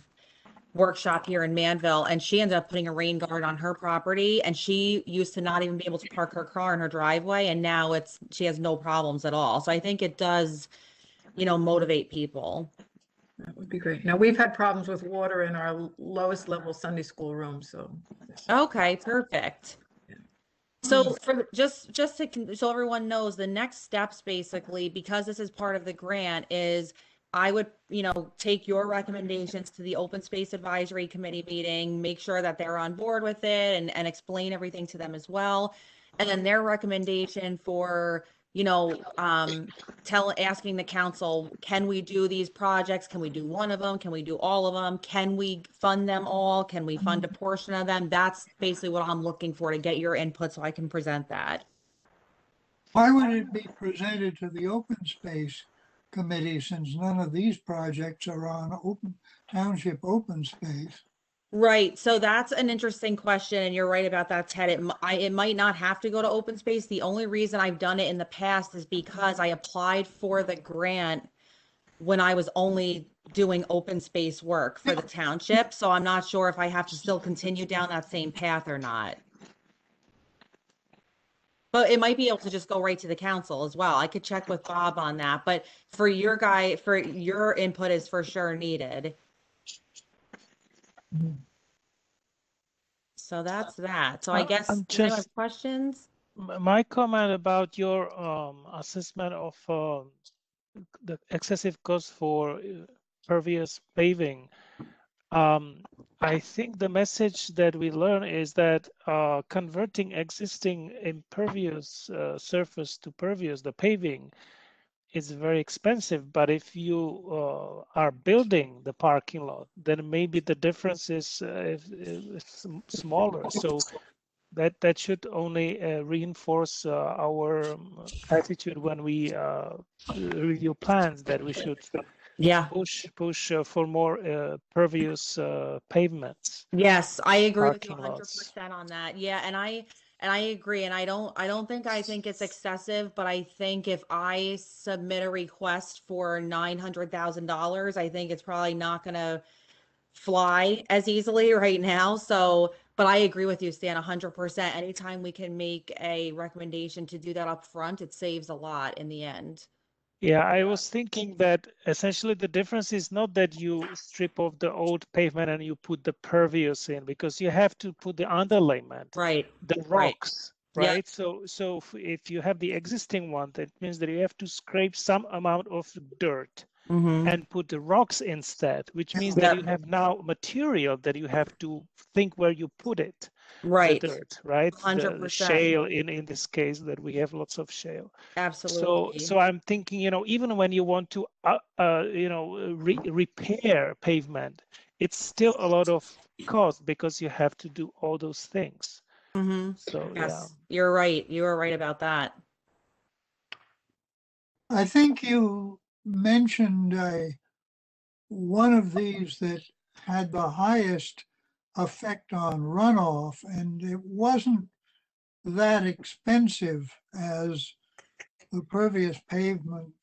workshop here in Manville, and she ended up putting a rain guard on her property, and she used to not even be able to park her car in her driveway, and now she has no problems at all. So I think it does, motivate people. That would be great. Now, we've had problems with water in our lowest level Sunday school room, so. Okay, perfect. So so everyone knows, the next steps basically, because this is part of the grant, is I would, take your recommendations to the Open Space Advisory Committee meeting, make sure that they're on board with it, and explain everything to them as well. And then their recommendation for, asking the council, can we do these projects? Can we do one of them? Can we do all of them? Can we fund them all? Can we fund a portion of them? That's basically what I'm looking for, to get your input so I can present that. Why would it be presented to the Open Space Committee, since none of these projects are on township open space? Right. So that's an interesting question. And you're right about that, Ted. It might not have to go to open space. The only reason I've done it in the past is because I applied for the grant when I was only doing open space work for the township. So I'm not sure if I have to still continue down that same path or not. But it might be able to just go right to the council as well. I could check with Bob on that, but for your input is for sure needed. So that's that. So I guess, I'm does anyone have just questions? my comment about your assessment of the excessive cost for pervious paving. I think the message that we learn is that converting existing impervious surface to pervious, the paving, is very expensive. But if you are building the parking lot, then maybe the difference is smaller. So that should only reinforce our attitude when we review plans, that we should Yeah. push for more pervious pavements, Yes, I agree with you parking lots. 100% on that. Yeah, and I agree, and I think it's excessive, but I think if I submit a request for $900,000, I think it's probably not gonna fly as easily right now. So, but I agree with you, Stan, 100%. Anytime we can make a recommendation to do that up front, it saves a lot in the end. Yeah, I was thinking that essentially the difference is not that you strip off the old pavement and you put the pervious in, because you have to put the underlayment, Right. the Right. rocks, Yeah. right? So if you have the existing one, that means that you have to scrape some amount of dirt Mm-hmm. and put the rocks instead, which means that you have now material that you have to think where you put it. Right. The dirt, right? The 100%. shale in this case, that we have lots of shale. Absolutely. So I'm thinking, even when you want to, repair pavement, it's still a lot of cost because you have to do all those things. Mm-hmm. So Yes, you're right. You are right about that. I think you mentioned one of these that had the highest effect on runoff, and it wasn't that expensive as the pervious pavement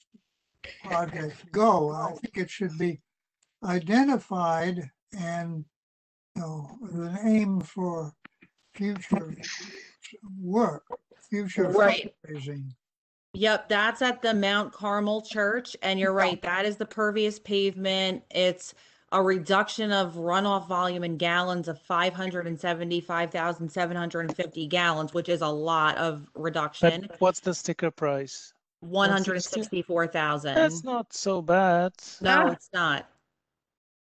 projects go. I think it should be identified and, with an aim for future work, future Right. fundraising. Yep, that's at the Mount Carmel Church, and you're right, that is the pervious pavement. It's a reduction of runoff volume in gallons of 575,750 gallons, which is a lot of reduction. but what's the sticker price? 164,000. That's not so bad. No, it's not.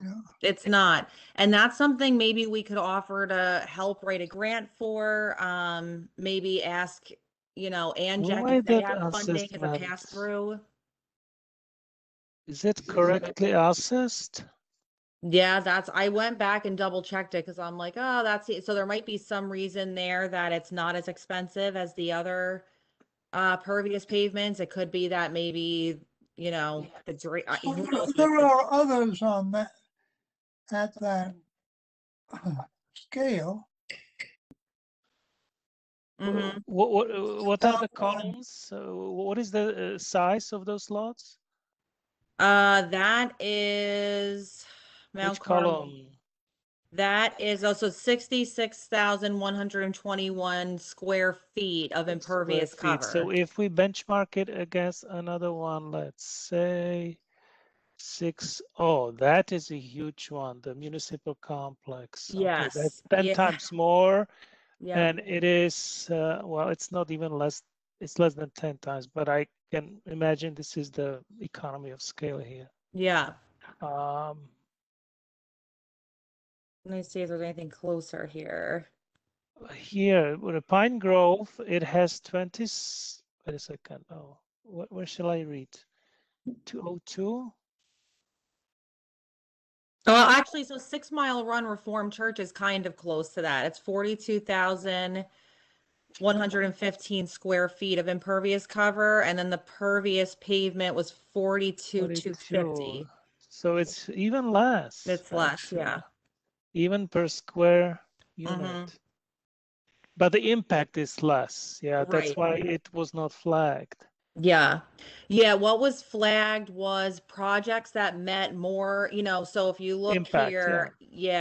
Yeah. It's not. And that's something maybe we could offer to help write a grant for, maybe ask, and Jack Why if they that have funding as a assessment? pass-through. Is it correctly assessed? Yeah, I went back and double checked it because I'm like, oh, that's it. So there might be some reason there that it's not as expensive as the other pervious pavements. It could be that maybe, who knows There are others on that, at that scale. Mhm. What are the columns? What is the size of those lots? That is Mount Which Carmel. column? That is also 66,121 square feet of impervious Square feet. cover. So if we benchmark it against another one, let's say that is a huge one, the municipal complex. Okay, Yes. that's 10 Yeah. times more. Yeah. And it is, well, it's not even less, it's less than 10 times, but I can imagine this is the economy of scale here. Yeah. Let me see if there's anything closer here. Here, with a Pine Grove, it has 20, wait a second. Oh, where shall I read? 202? Well, actually, so 6 Mile Run Reformed Church is kind of close to that. It's 42,115 square feet of impervious cover, and then the pervious pavement was 42,250. So it's even less. It's less, actually. yeah. Even per square unit. But the impact is less. Yeah, that's why it was not flagged. Yeah. Yeah. What was flagged was projects that met more, so if you look Impact, here,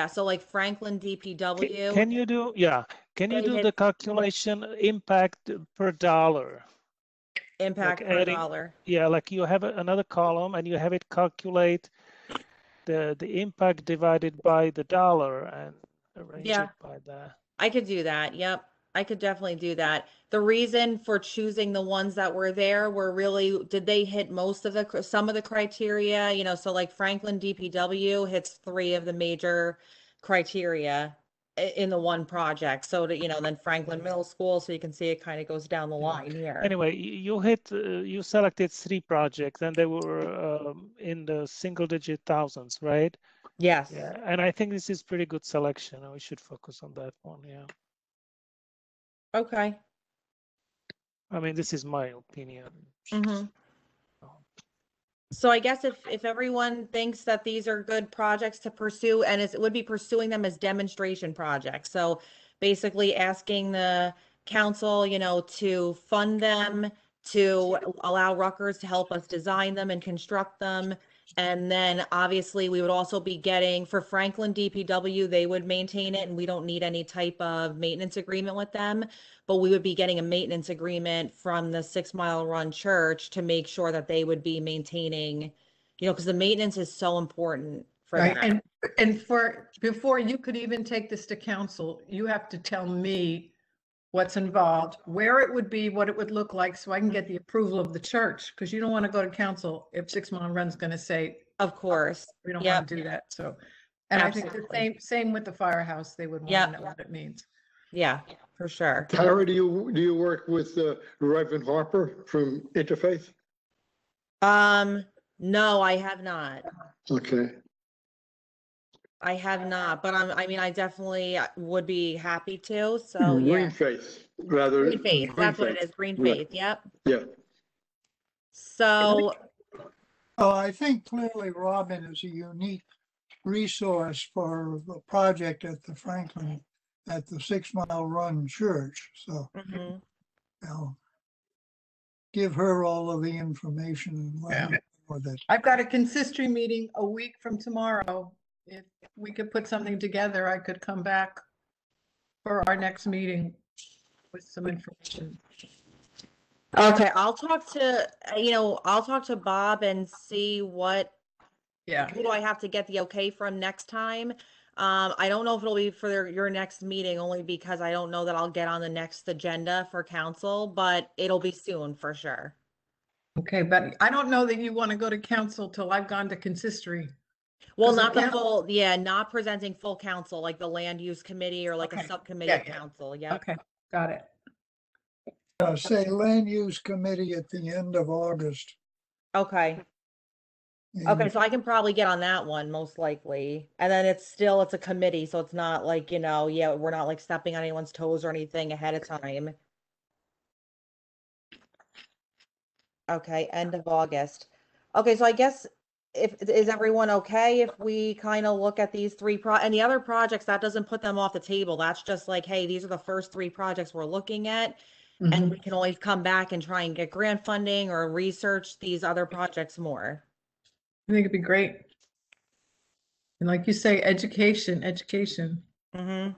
so like Franklin DPW. Can you do, Can you They do hit- the calculation impact per dollar? Impact per adding- dollar. Yeah, like you have another column and you have it calculate the impact divided by the dollar and arrange Yeah. it by that. I could do that. Yep. I could definitely do that. The reason for choosing the ones that were there were really, did they hit most of some of the criteria? You know, so like Franklin DPW hits 3 of the major criteria in the one project. So that, you know, then Franklin Middle School, so you can see it kind of goes down the line here. Anyway, you selected 3 projects and they were in the single digit thousands, right? Yes. Yeah, and I think this is pretty good selection. We should focus on that one. Yeah. Okay. I mean, this is my opinion. Mhm. So I guess if everyone thinks that these are good projects to pursue, and it would be pursuing them as demonstration projects. So basically asking the council, you know, to fund them, to allow Rutgers to help us design them and construct them. And then obviously we would also be getting, for Franklin DPW, they would maintain it and we don't need any type of maintenance agreement with them. But we would be getting a maintenance agreement from the 6 Mile Run Church to make sure that they would be maintaining, you know, because the maintenance is so important for Right, that. and for, before you could even take this to council, you have to tell me what's involved, where it would be, what it would look like, so I can get the approval of the church, because you don't want to go to council if 6 Mile Run's going to say, Of course. we don't Yep. want to do that, so. And I think the Absolutely. same with the firehouse, they would want Yep. to know what it means. Yeah, for sure. Tara, do you work with Reverend Harper from Interfaith? No, I have not. Okay. I have not, but I mean, I definitely would be happy to, so yeah. Green Faith, rather. Green Faith, that's what it is, Green Faith, yep. Yeah. So, Oh, I think clearly Robin is a unique resource for the project at the Franklin, at the 6 Mile Run Church. So, mhm. I'll give her all of the information and let her know with it. I've got a consistory meeting a week from tomorrow. If we could put something together, I could come back for our next meeting with some information. Okay, I'll talk to, I'll talk to Bob and see what, Yeah, who do I have to get the okay from next time? I don't know if it'll be for your next meeting, only because I don't know that I'll get on the next agenda for council, but it'll be soon for sure. okay, but I don't know that you want to go to council till I've gone to consistory. Well, 'Cause the not the coun- full, yeah, not presenting full council, like the land use committee or like a Okay, subcommittee yeah, of yeah. council, yeah. Okay, got it. Say Land Use Committee at the end of August. Okay, And okay, so I can probably get on that one, most likely. And then it's a committee, so it's not like, yeah, we're not like stepping on anyone's toes or anything ahead of time. Okay, end of August. Okay, so I guess is everyone okay if we kind of look at these 3 and the other projects, that doesn't put them off the table. That's just like, hey, these are the first 3 projects we're looking at. And we can always come back and try and get grant funding or research these other projects more. I think it'd be great. And like you say, education. Mm-hmm.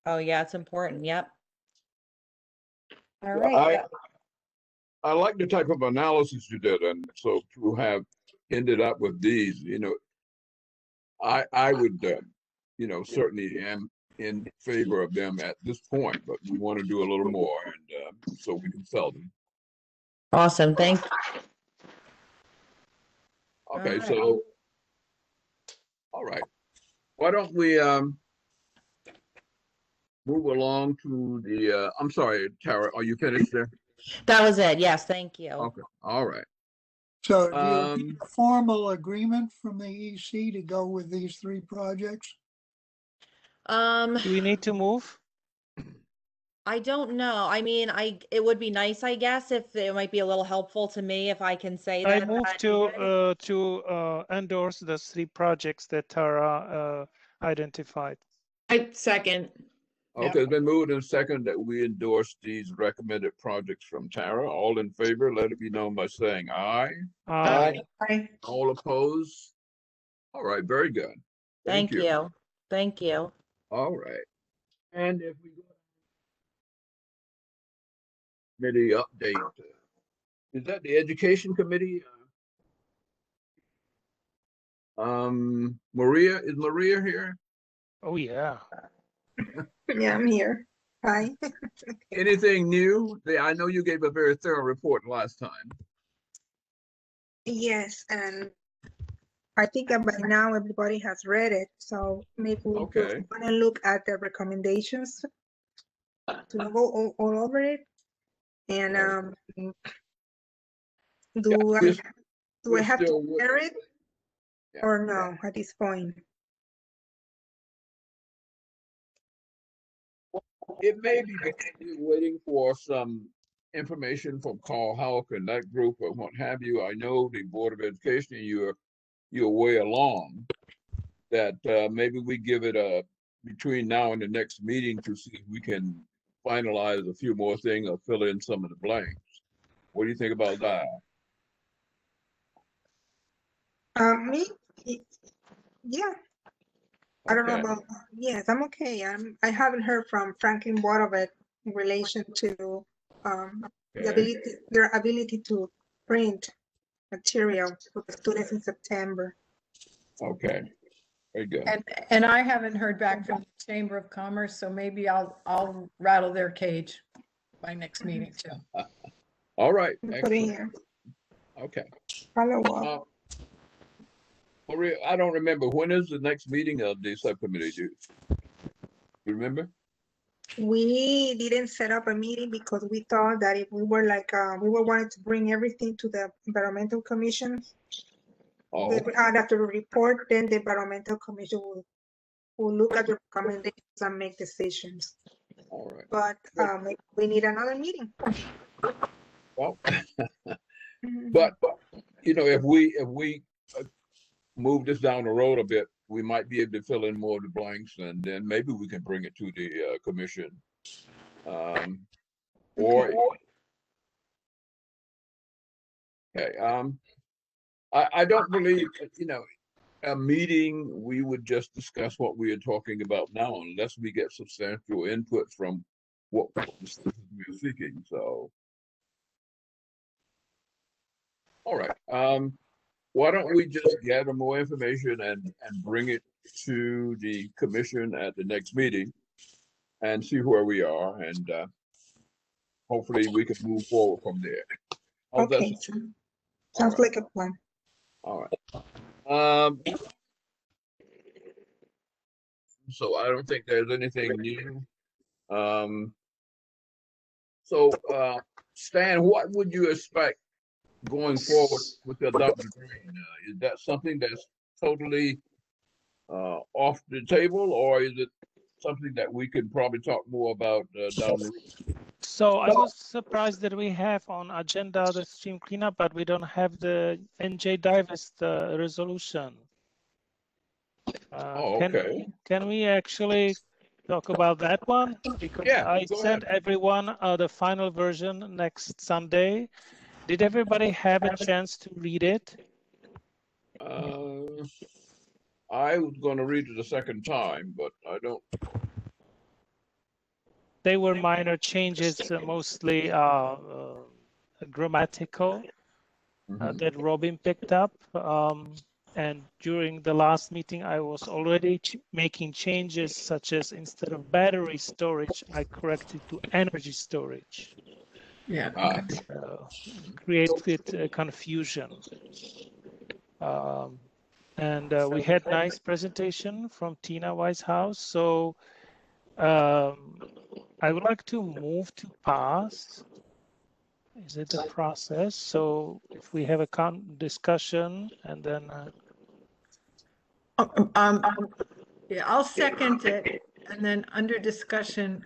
Oh, yeah, it's important. Yep. All right. I like the type of analysis you did, and so to have ended up with these, I would, certainly am in favor of them at this point, but we want to do a little more, and so we can sell them. Awesome. Thank you. Okay, All so, all right. Why don't we move along to the, I'm sorry, Tara, are you finished there? That was it. Yes, thank you. Okay, all right. so do you need a formal agreement from the EC to go with these 3 projects? Do we need to move? I don't know. I mean, it would be nice, I guess, if it might be a little helpful to me if I can say that. I move to endorse the 3 projects that Tara identified. I second. Okay, it's been moved and second that we endorse these recommended projects from Tara. All in favor, let it be known by saying aye. Aye. Right. All opposed? All right, very good. Thank you. Thank you. All right. And if we go Committee update. Is that the Education Committee? Maria, is Maria here? Oh, yeah. Yeah, I'm here. Hi. Anything new? I know you gave a very thorough report last time. Yes, and I think that by now everybody has read it, so maybe we'll just Okay. want to look at the recommendations to go all over it. And do I we're have to still share it Yeah. or no at this point? It may be because you're waiting for some information from Carl Houck and that group or what have you. I know the Board of Education, you're way along. That maybe we give it between now and the next meeting to see if we can finalize a few more things or fill in some of the blanks. What do you think about that? Me? Yeah. I don't know Okay. about, yes, I'm okay. I haven't heard from Franklin Board of it in relation to Okay. their ability to print material for the students in September. Okay. Very good. And I haven't heard back from the Chamber of Commerce, so maybe I'll rattle their cage by next meeting too. All right. Put in Excellent. here. Okay. Follow up. Maria, I don't remember. When is the next meeting of the subcommittee due? You remember? We didn't set up a meeting because we thought that if we were like, we were wanting to bring everything to the Environmental Commission. Oh, And after the report, then the Environmental Commission will look at the recommendations and make decisions. all right. But we need another meeting. Well, but you know, if we move this down the road a bit, we might be able to fill in more of the blanks, and then maybe we can bring it to the commission. Or okay. I don't believe, you know, a meeting we would just discuss what we are talking about now, unless we get substantial input from what we're seeking. So, all right. Why don't we just gather more information and bring it to the commission at the next meeting and see where we are, and hopefully we can move forward from there. How's that Okay, sound? sounds All right. like a plan. All right. So I don't think there's anything new. So Stan, what would you expect going forward with the adopted green? Is that something that's totally off the table, or is it something that we could probably talk more about down the road? So I was surprised that we have on agenda the stream cleanup, but we don't have the NJ Divest resolution. Okay. Can we actually talk about that one? Because Yeah, I go sent ahead. everyone the final version next Sunday. Did everybody have a chance to read it? I was going to read it a second time, but I don't. They were minor changes, mostly grammatical, that Robin picked up. And during the last meeting, I was already making changes, such as instead of battery storage, I corrected to energy storage. Yeah. Created confusion. And we had nice presentation from Tina Weishaus. So I would like to move to pass. Is it a process? So if we have a discussion and then. Yeah, I'll second it. And then under discussion,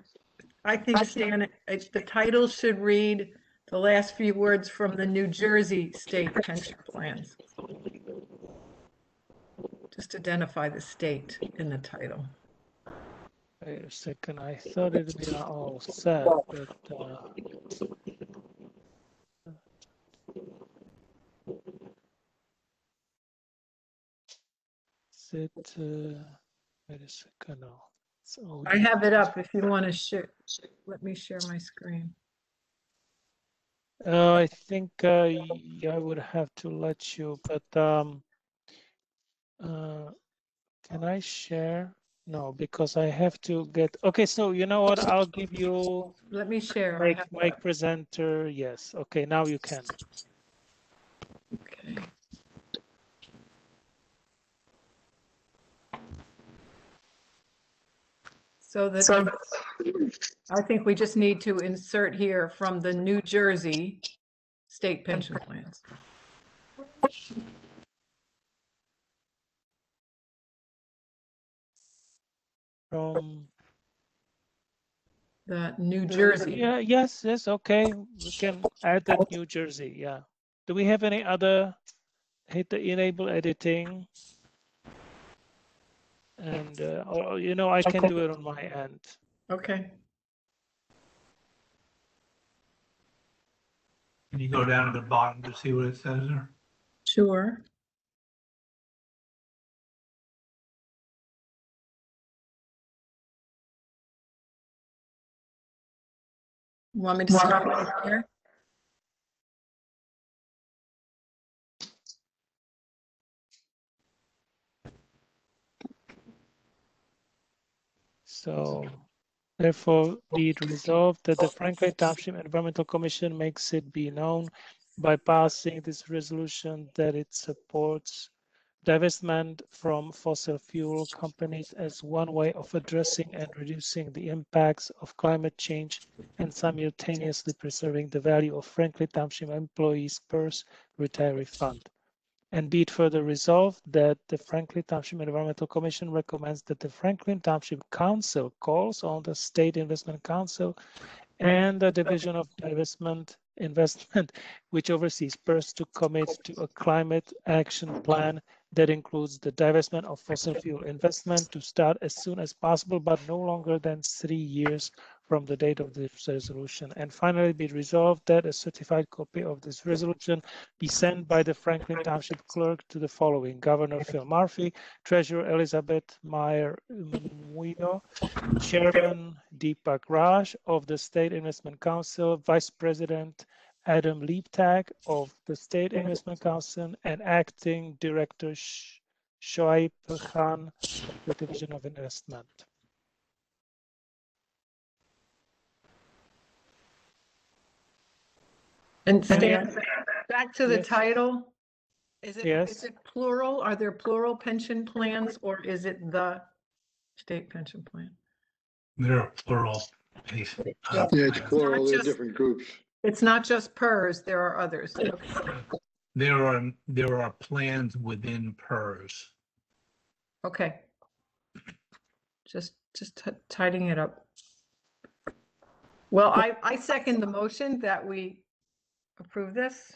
I think, Stan, the title should read the last few words from the New Jersey state pension plans. Just identify the state in the title. Wait a second, I thought it'd be all set, but wait a second, no. I have it up if you want to share. Let me share my screen. I think I would have to let you, but can I share? No, because I have to get, okay, so you know what? I'll give you Let me share. I have Mike presenter. Yes. Okay, now you can. Okay. So that I think we just need to insert here from the New Jersey state pension plans. From The New Jersey. yeah, yes, okay. We can add that New Jersey. Yeah. Do we have any other? Hit the enable editing. And or, you know, I can do it on my end. Okay. Can you go down to the bottom to see what it says there? Sure. Want me to start right here? So therefore be it resolved that the Franklin Township Environmental Commission makes it be known by passing this resolution that it supports divestment from fossil fuel companies as one way of addressing and reducing the impacts of climate change and simultaneously preserving the value of Franklin Township employees' purse retiree fund. And be it further resolved that the Franklin Township Environmental Commission recommends that the Franklin Township Council calls on the State Investment Council and the Division of Investment, which oversees PERS, to commit to a climate action plan that includes the divestment of fossil fuel investment to start as soon as possible, but no longer than 3 years from the date of this resolution. And finally, be resolved that a certified copy of this resolution be sent by the Franklin Township Clerk to the following: Governor Phil Murphy, Treasurer Elizabeth Meyer Muino, Chairman Deepak Raj of the State Investment Council, Vice President Adam Leibtag of the State Investment Council, and Acting Director Shoaib Khan of the Division of Investment. And Stan, back to the Yes. title. Is Yes. it plural? Are there plural pension plans, or is it the state pension plan? They're plural. Yeah, it's plural, they're just- different groups. It's not just PERS, there are others. Okay. There are plans within PERS. Okay. Just tidying it up. Well, I second the motion that we approve this.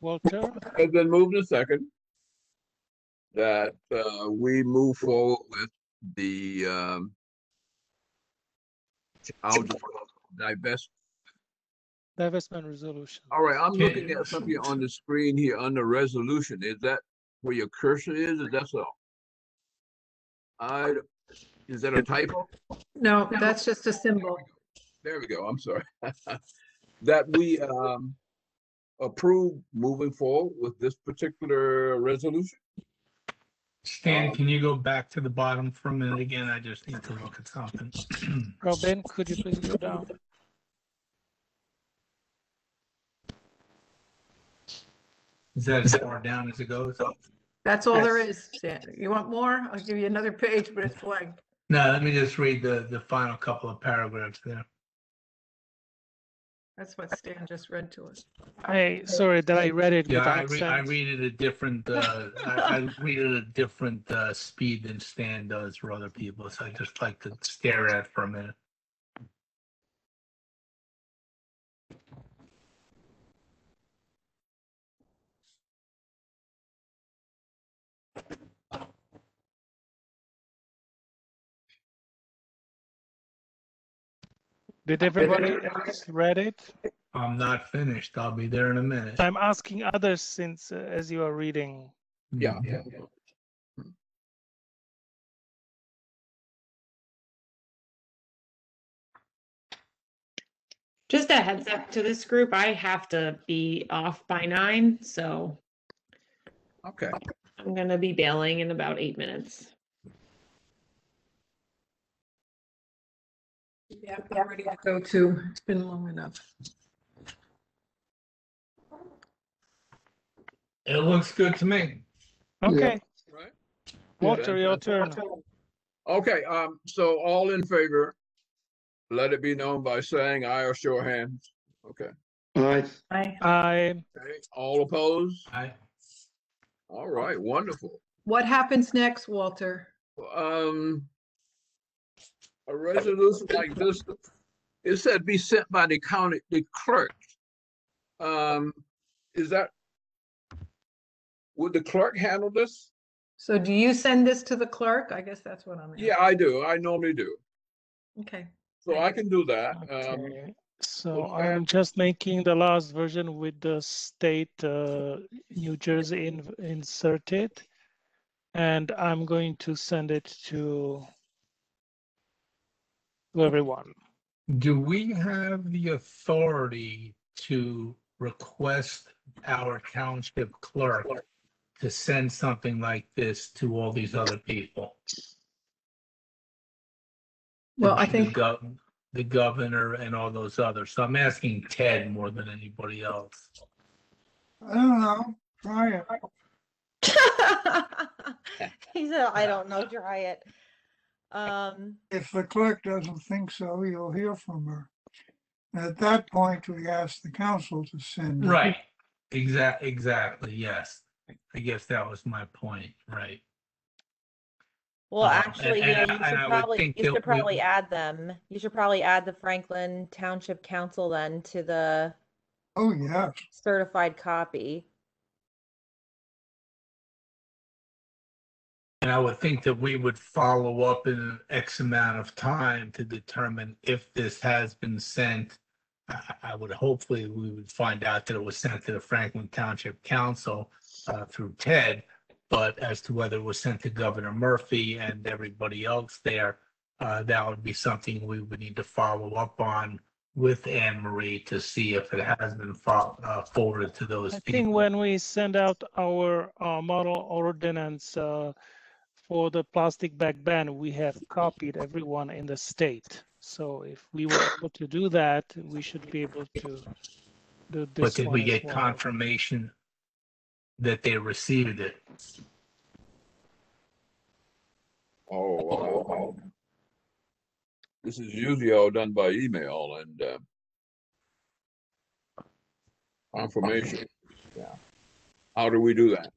Walter? Has been moved in second that we move forward with the divest. Divestment resolution. All right, I'm looking at something on the screen here under resolution. Is that where your cursor is? Is that so? Is that a typo? No, that's just a symbol. There we go. I'm sorry. That we approve moving forward with this particular resolution. Stan, can you go back to the bottom for a minute again? I just need to look at something. Robin, could you please go down? Is that as far down as it goes? That's all there is, Stan. You want more? I'll give you another page, but it's blank. No, let me just read the final couple of paragraphs there. That's what Stan just read to us. Sorry that I read it Yeah, with I accents. read it a different, I read it at a different speed than Stan does for other people, so I just like to stare at it for a minute. Did everybody else read it? I'm not finished. I'll be there in a minute. I'm asking others since as you are reading. Yeah. Just a heads up to this group, I have to be off by 9, so Okay. I'm gonna be bailing in about 8 minutes. Yeah, I'm ready to go too. It's been long enough. It looks good to me. Okay, Right. Walter, your turn. Okay, so all in favor, let it be known by saying aye or show of hands. Okay. Aye. I Okay, all opposed? I, All right, wonderful. What happens next, Walter? A resolution like this, it said be sent by the clerk. Is that, would the clerk handle this? So do you send this to the clerk? I guess that's what I'm asking. Yeah, I do. I normally do. Okay. So I can do that. okay. So we'll I'm add- just making the last version with the state New Jersey inserted, and I'm going to send it to everyone. do we have the authority to request our township clerk to send something like this to all these other people? Well, I The think, the governor and all those others. So I'm asking Ted more than anybody else. I don't know, try it. He said, I don't know, try it. If the clerk doesn't think so, you'll hear from her. At that point, we ask the council to send it. Right. Exactly. Yes. I guess that was my point. Right. Well, actually, and yeah, I- and I would think that we- probably add them. You should probably add the Franklin Township Council then to the Oh, yes. certified copy. And I would think that we would follow up in an X amount of time to determine if this has been sent. I would hopefully we would find out that it was sent to the Franklin Township Council through Ted, but as to whether it was sent to Governor Murphy and everybody else there, that would be something we would need to follow up on with Anne Marie to see if it has been forwarded to those I people. think when we send out our model ordinance for the plastic bag ban, we have copied everyone in the state. So if we were able to do that, we should be able to do this. But did we one as get well. confirmation that they received it? This is usually all done by email and confirmation. Yeah. How do we do that?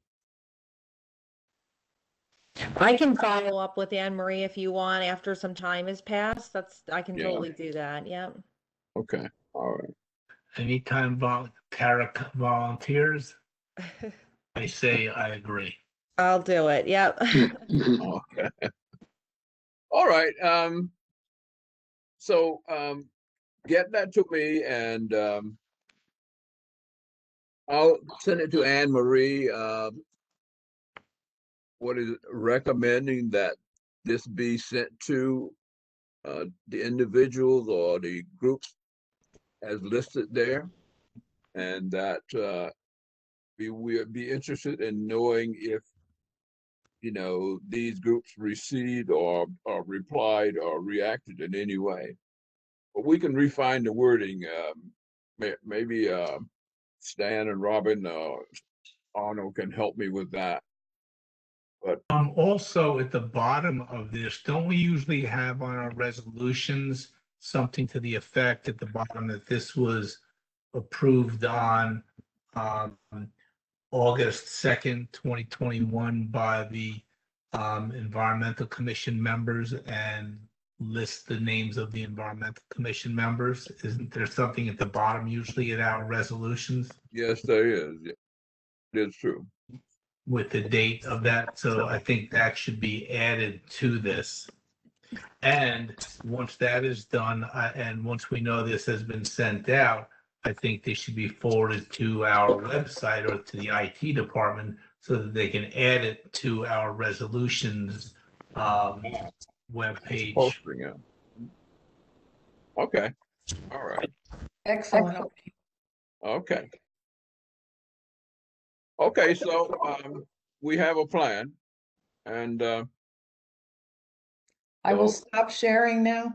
I can follow up with Anne Marie if you want after some time has passed. I can Yeah. totally do that. Yep. Okay, all right. Anytime Tara volunteers, I say I agree. I'll do it. Yep. Okay. All right, so, get that to me and, I'll send it to Anne Marie, what is it, recommending that this be sent to, the individuals or the groups as listed there. And that, we would be interested in knowing if, these groups received or replied or reacted in any way. But we can refine the wording, maybe, Stan and Robin, Arnold can help me with that. But Also at the bottom of this, don't we usually have on our resolutions something to the effect at the bottom that this was approved on August 2nd, 2021 by the Environmental Commission members and list the names of the Environmental Commission members? Isn't there something at the bottom usually in our resolutions yes, there is. Yeah, it is true. with the date of that? So I think that should be added to this. And once that is done, and once we know this has been sent out, I think they should be forwarded to our website or to the IT department so that they can add it to our resolutions webpage. Posting, yeah. Okay, all right. Excellent. Okay. Okay, so we have a plan, and I will so- stop sharing now.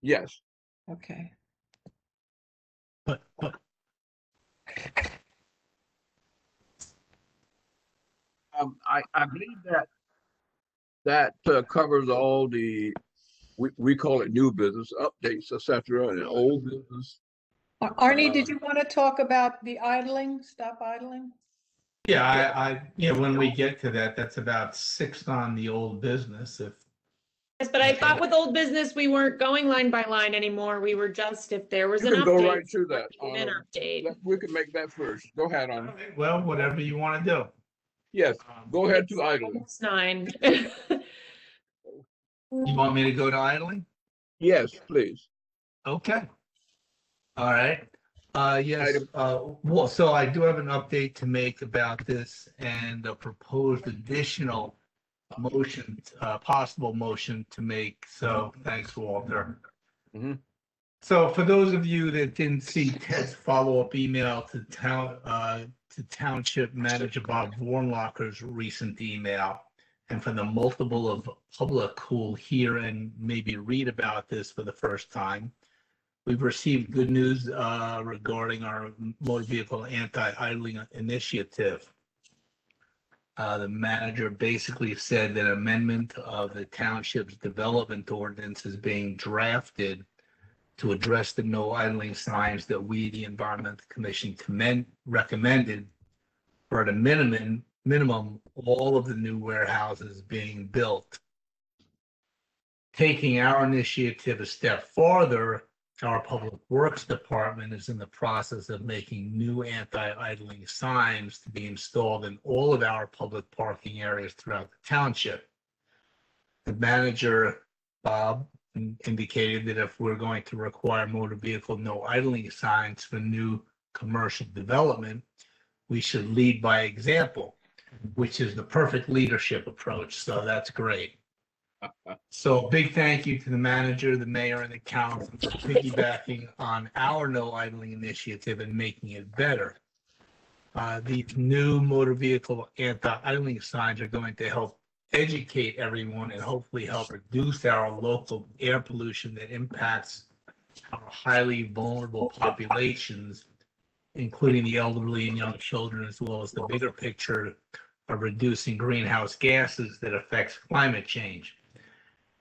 yes, Okay. But I believe that covers all the we call it new business updates, etc., and old business. Arnie, did you want to talk about the idling? Stop idling? yeah, when we get to that, that's about 6 on the old business. If Yes, but I thought with old business, we weren't going line by line anymore. We were just, if there was You an can go update. right to that. An update. We can make that first. Go ahead on. well, whatever you want to do. Yes, go ahead to idling. It's 9. You want me to go to idling? Yes, please. Okay. All right. Yes, Item- well, so I do have an update to make about this and a proposed additional motion, possible motion to make. So thanks, Walter. Mhm. So for those of you that didn't see Ted's follow-up email to Township Manager Bob Warnlocker's recent email, and for the multiple of public who will hear and maybe read about this for the first time, we've received good news regarding our motor vehicle anti-idling initiative. The manager basically said that amendment of the township's development ordinance is being drafted to address the no idling signs that we, the Environmental Commission, recommended for the minimum all of the new warehouses being built. Taking our initiative a step farther, our Public Works Department is in the process of making new anti-idling signs to be installed in all of our public parking areas throughout the township. The manager, Bob, indicated that if we're going to require motor vehicle no idling signs for new commercial development, we should lead by example, which is the perfect leadership approach. So that's great. So big thank you to the manager, the mayor, and the council for piggybacking on our no idling initiative and making it better. These new motor vehicle anti-idling signs are going to help educate everyone and hopefully help reduce our local air pollution that impacts our highly vulnerable populations, including the elderly and young children, as well as the bigger picture of reducing greenhouse gases that affects climate change.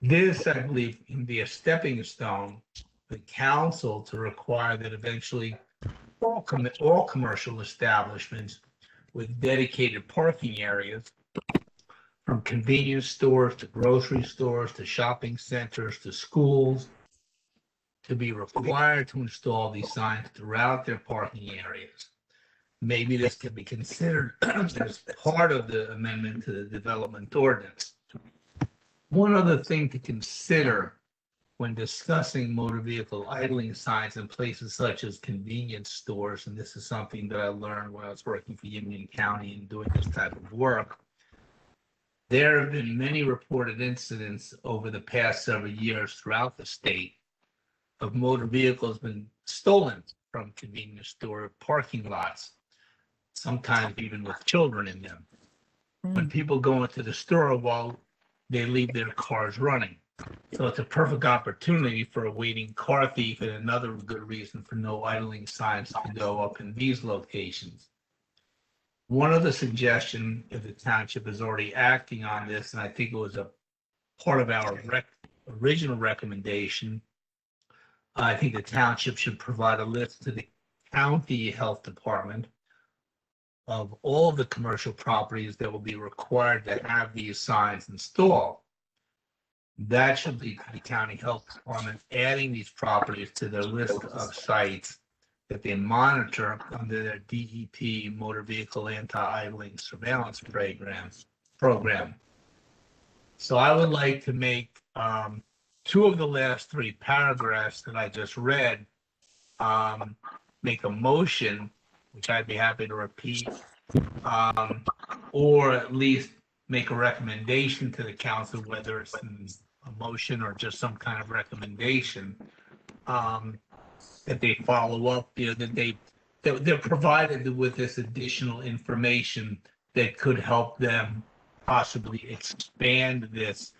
This, I believe, can be a stepping stone for the council to require that eventually all commercial establishments with dedicated parking areas, from convenience stores to grocery stores to shopping centers to schools, to be required to install these signs throughout their parking areas. Maybe this could be considered as part of the amendment to the development ordinance. One other thing to consider when discussing motor vehicle idling signs in places such as convenience stores, and this is something that I learned when I was working for Union County and doing this type of work, there have been many reported incidents over the past several years throughout the state of motor vehicles been stolen from convenience store parking lots, sometimes even with children in them. When people go into the store, while they leave their cars running. So it's a perfect opportunity for a waiting car thief, and another good reason for no idling signs to go up in these locations. One of the suggestions, if the township is already acting on this, and I think it was a part of our original recommendation, I think the township should provide a list to the county health department of all of the commercial properties that will be required to have these signs installed. That should be the county health department adding these properties to their list of sites that they monitor under their DEP motor vehicle anti-idling surveillance program. So I would like to make 2 of the last 3 paragraphs that I just read, make a motion, which I'd be happy to repeat, or at least make a recommendation to the council, whether it's a motion or just some kind of recommendation, that they follow up, that they're provided with this additional information that could help them possibly expand this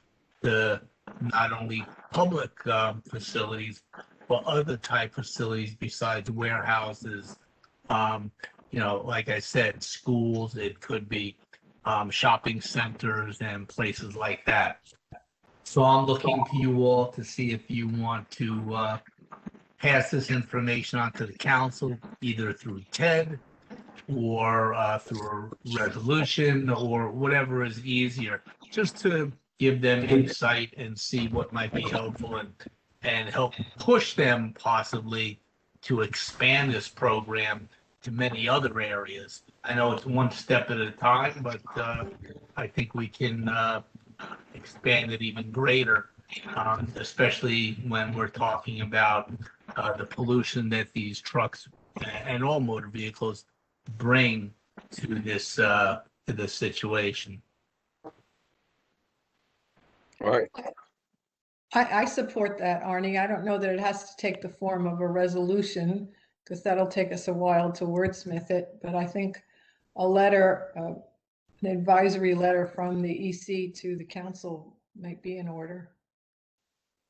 to not only public facilities, but other type facilities besides warehouses. Like I said, schools, it could be shopping centers and places like that. So I'm looking to you all to see if you want to pass this information on to the council, either through TED or through a resolution or whatever is easier, just to give them insight and see what might be helpful and help push them possibly to expand this program to many other areas. I know it's one step at a time, but I think we can expand it even greater, especially when we're talking about the pollution that these trucks and all motor vehicles bring to this situation. All right. I support that, Arnie. I don't know that it has to take the form of a resolution, because that'll take us a while to wordsmith it. But I think a letter, an advisory letter from the EC to the council might be in order.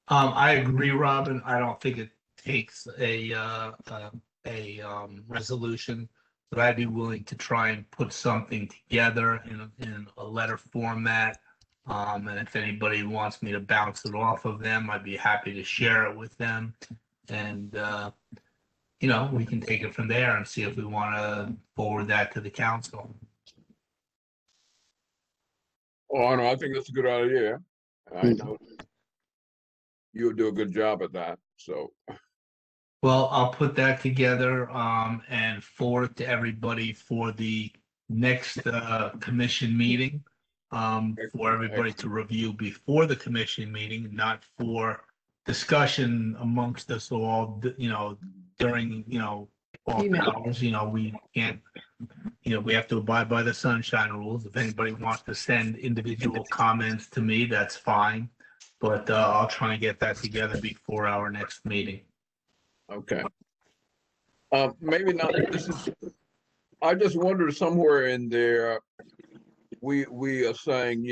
I agree, Robin. I don't think it takes a resolution, but I'd be willing to try and put something together in a letter format. And if anybody wants me to bounce it off of them, I'd be happy to share it with them. And, we can take it from there and see if we want to forward that to the council. Oh, no, I think that's a good idea. I know you'll do a good job at that, so. Well, I'll put that together and forward it to everybody for the next commission meeting. For everybody to review before the commission meeting, not for discussion amongst us all, during, off hours, we can't, we have to abide by the sunshine rules. If anybody wants to send individual comments to me, that's fine. But I'll try and get that together before our next meeting. Okay. Maybe not, I just wondered somewhere in there, we are saying,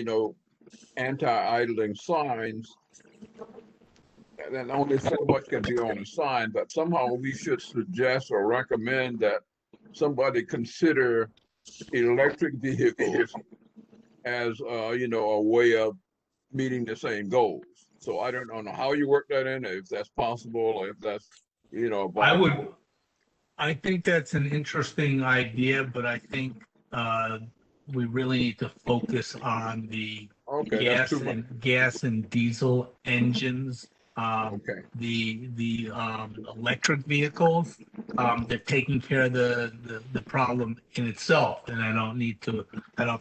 anti-idling signs, and then only so much can be on a sign, but somehow we should suggest or recommend that somebody consider electric vehicles as, a way of meeting the same goals. So I don't know how you work that in, if that's possible, or if that's, I think that's an interesting idea, but I think we really need to focus on the gas and diesel engines. The electric vehicles, they're taking care of the problem in itself, and I don't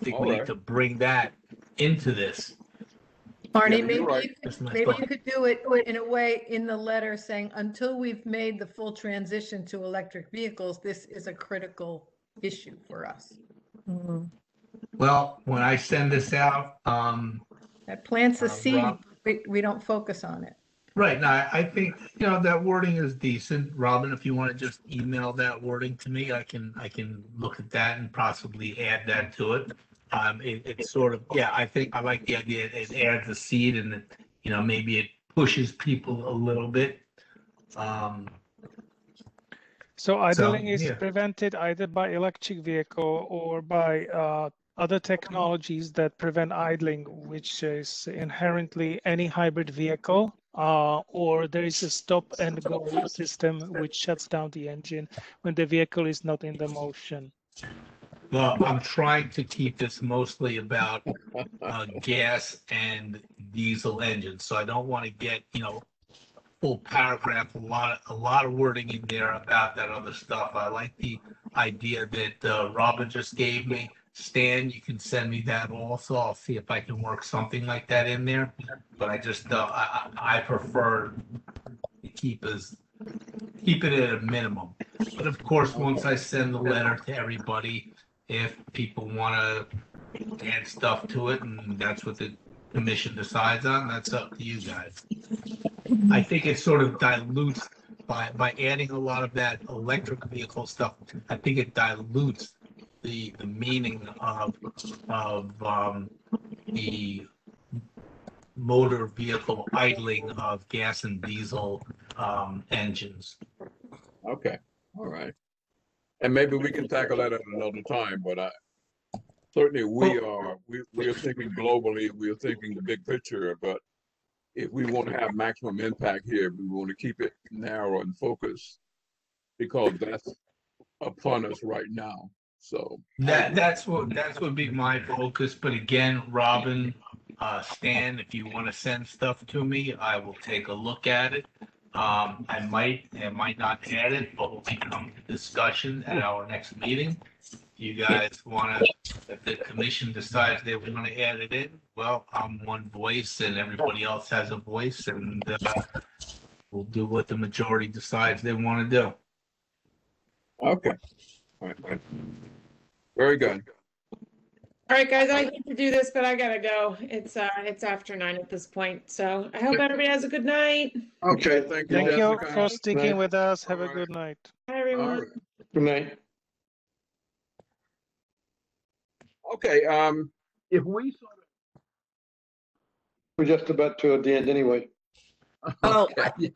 think we need to bring that into this. Arnie, maybe you could do it in a way in the letter saying, until we've made the full transition to electric vehicles, this is a critical issue for us. Mm-hmm. Well, when I send this out, that plants a seed, we don't focus on it. Right. Now, I think, that wording is decent. Robin, if you want to just email that wording to me, I can look at that and possibly add that to it. It's sort of, I think I like the idea. It adds a seed and it, maybe it pushes people a little bit. So idling is prevented either by electric vehicle or by other technologies that prevent idling, which is inherently any hybrid vehicle, or there is a stop and go system which shuts down the engine when the vehicle is not in the motion. Well, I'm trying to keep this mostly about gas and diesel engines, so I don't want to get, full paragraph, a lot of wording in there about that other stuff. I like the idea that Robin just gave me. Stan, you can send me that also. I'll see if I can work something like that in there. But I just I prefer to keep it at a minimum. But of course, once I send the letter to everybody, if people want to add stuff to it, and that's what the commission decides on, that's up to you guys. I think it sort of dilutes by adding a lot of that electric vehicle stuff, I think it dilutes the meaning of the motor vehicle idling of gas and diesel engines. Okay, all right. And maybe we can tackle that at another time, but certainly we're thinking globally, we're thinking the big picture, but if we want to have maximum impact here, we want to keep it narrow and focused because that's upon us right now. So That's what would be my focus. But again, Robin, Stan, if you want to send stuff to me, I will take a look at it. I might not add it, but will become discussion at our next meeting. You guys want to, if the commission decides they want to add it in, well, I'm one voice and everybody else has a voice, and we'll do what the majority decides they want to do. okay. All right. Very good. All right, guys, I hate to do this, but I gotta go. It's after 9 at this point. So I hope everybody has a good night. Okay, thank you. Thank you Jessica. for sticking Night. with us. Have a All right. good night. Bye, All everyone. right. Good night. Okay, if we sort We're just about to at the end anyway. of. Oh, Okay.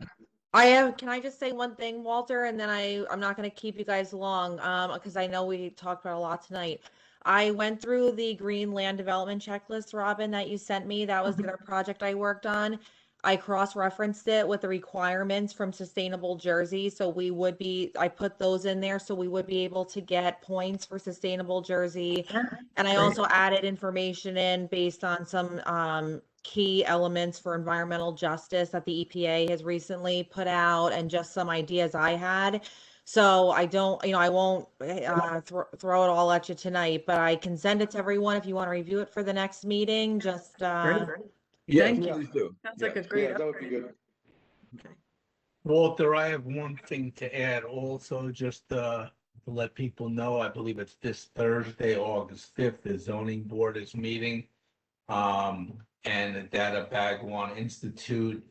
can I just say one thing, Walter, and then I'm not going to keep you guys long, because I know we talked about a lot tonight. I went through the green land development checklist, Robin, that you sent me. That was the other project I worked on. I cross-referenced it with the requirements from Sustainable Jersey. So I put those in there so we would be able to get points for Sustainable Jersey. And I also added information in based on some key elements for environmental justice that the EPA has recently put out and just some ideas I had. So I won't throw it all at you tonight, but I can send it to everyone if you want to review it for the next meeting. Just Yes, Thank you. please do. Sounds like a Yes. great Yeah, that would be upgrade. good. Walter, I have one thing to add also, just to let people know. I believe it's this Thursday, August 5th, the zoning board is meeting. And the Data Bagwan Institute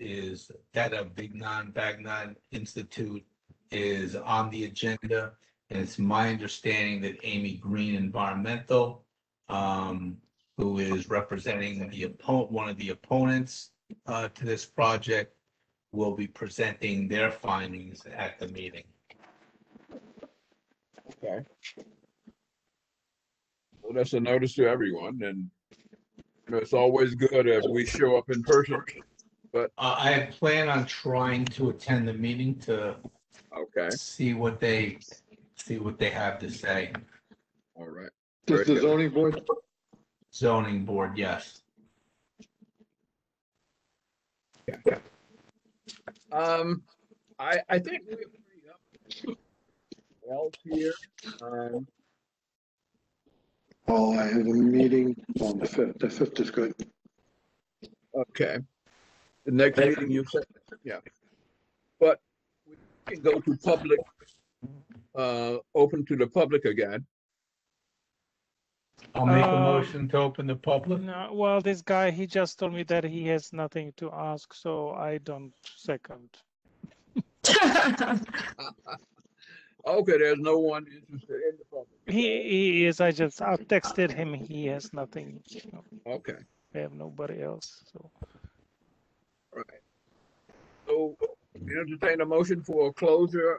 Data Bagnan Institute is on the agenda. And it's my understanding that Amy Green Environmental, who is representing one of the opponents to this project, will be presenting their findings at the meeting. Okay. Well, that's a notice to everyone, and it's always good if we show up in person. But I plan on trying to attend the meeting to okay, see what they have to say. all right. Just the zoning board? Zoning board, yes. I think we're pretty up else here. Oh, I have a meeting on the 5th. The 5th is good. Okay. The next meeting you said, yeah. But we can go to public, open to the public again. I'll make a Um, motion to open the public. No, well, this guy, he just told me that he has nothing to ask, so I don't second. Okay, there's no one interested in the public. He is, I texted him, he has nothing. Okay, I have nobody else, so. all right. So we entertain a motion for a closure.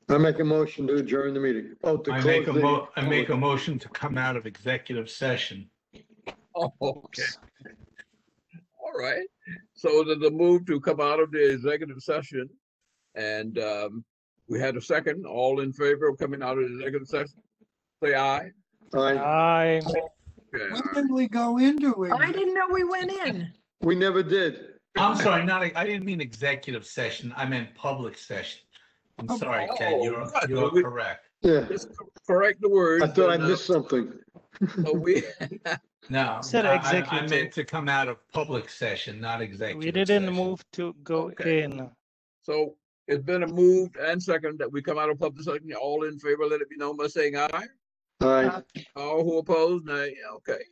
I make a motion to adjourn the meeting. Oh, to I close make a motion to come out of executive session. Oh, okay. All right. So the move to come out of the executive session, and we had a second. All in favor of coming out of the executive session? Say aye. Aye. Okay. When did we go into it? I didn't know we went in. We never did. I'm sorry, I didn't mean executive session. I meant public session. I'm sorry, Ted, you're correct. Yeah, Just correct the word. I thought I missed something. So we, No, Said I executive. meant to come out of public session, not executive We didn't session. move to go Okay. in. so it's been a moved and second that we come out of public session. All in favor, let it be known by saying aye. Aye. All who oppose, nay. Okay.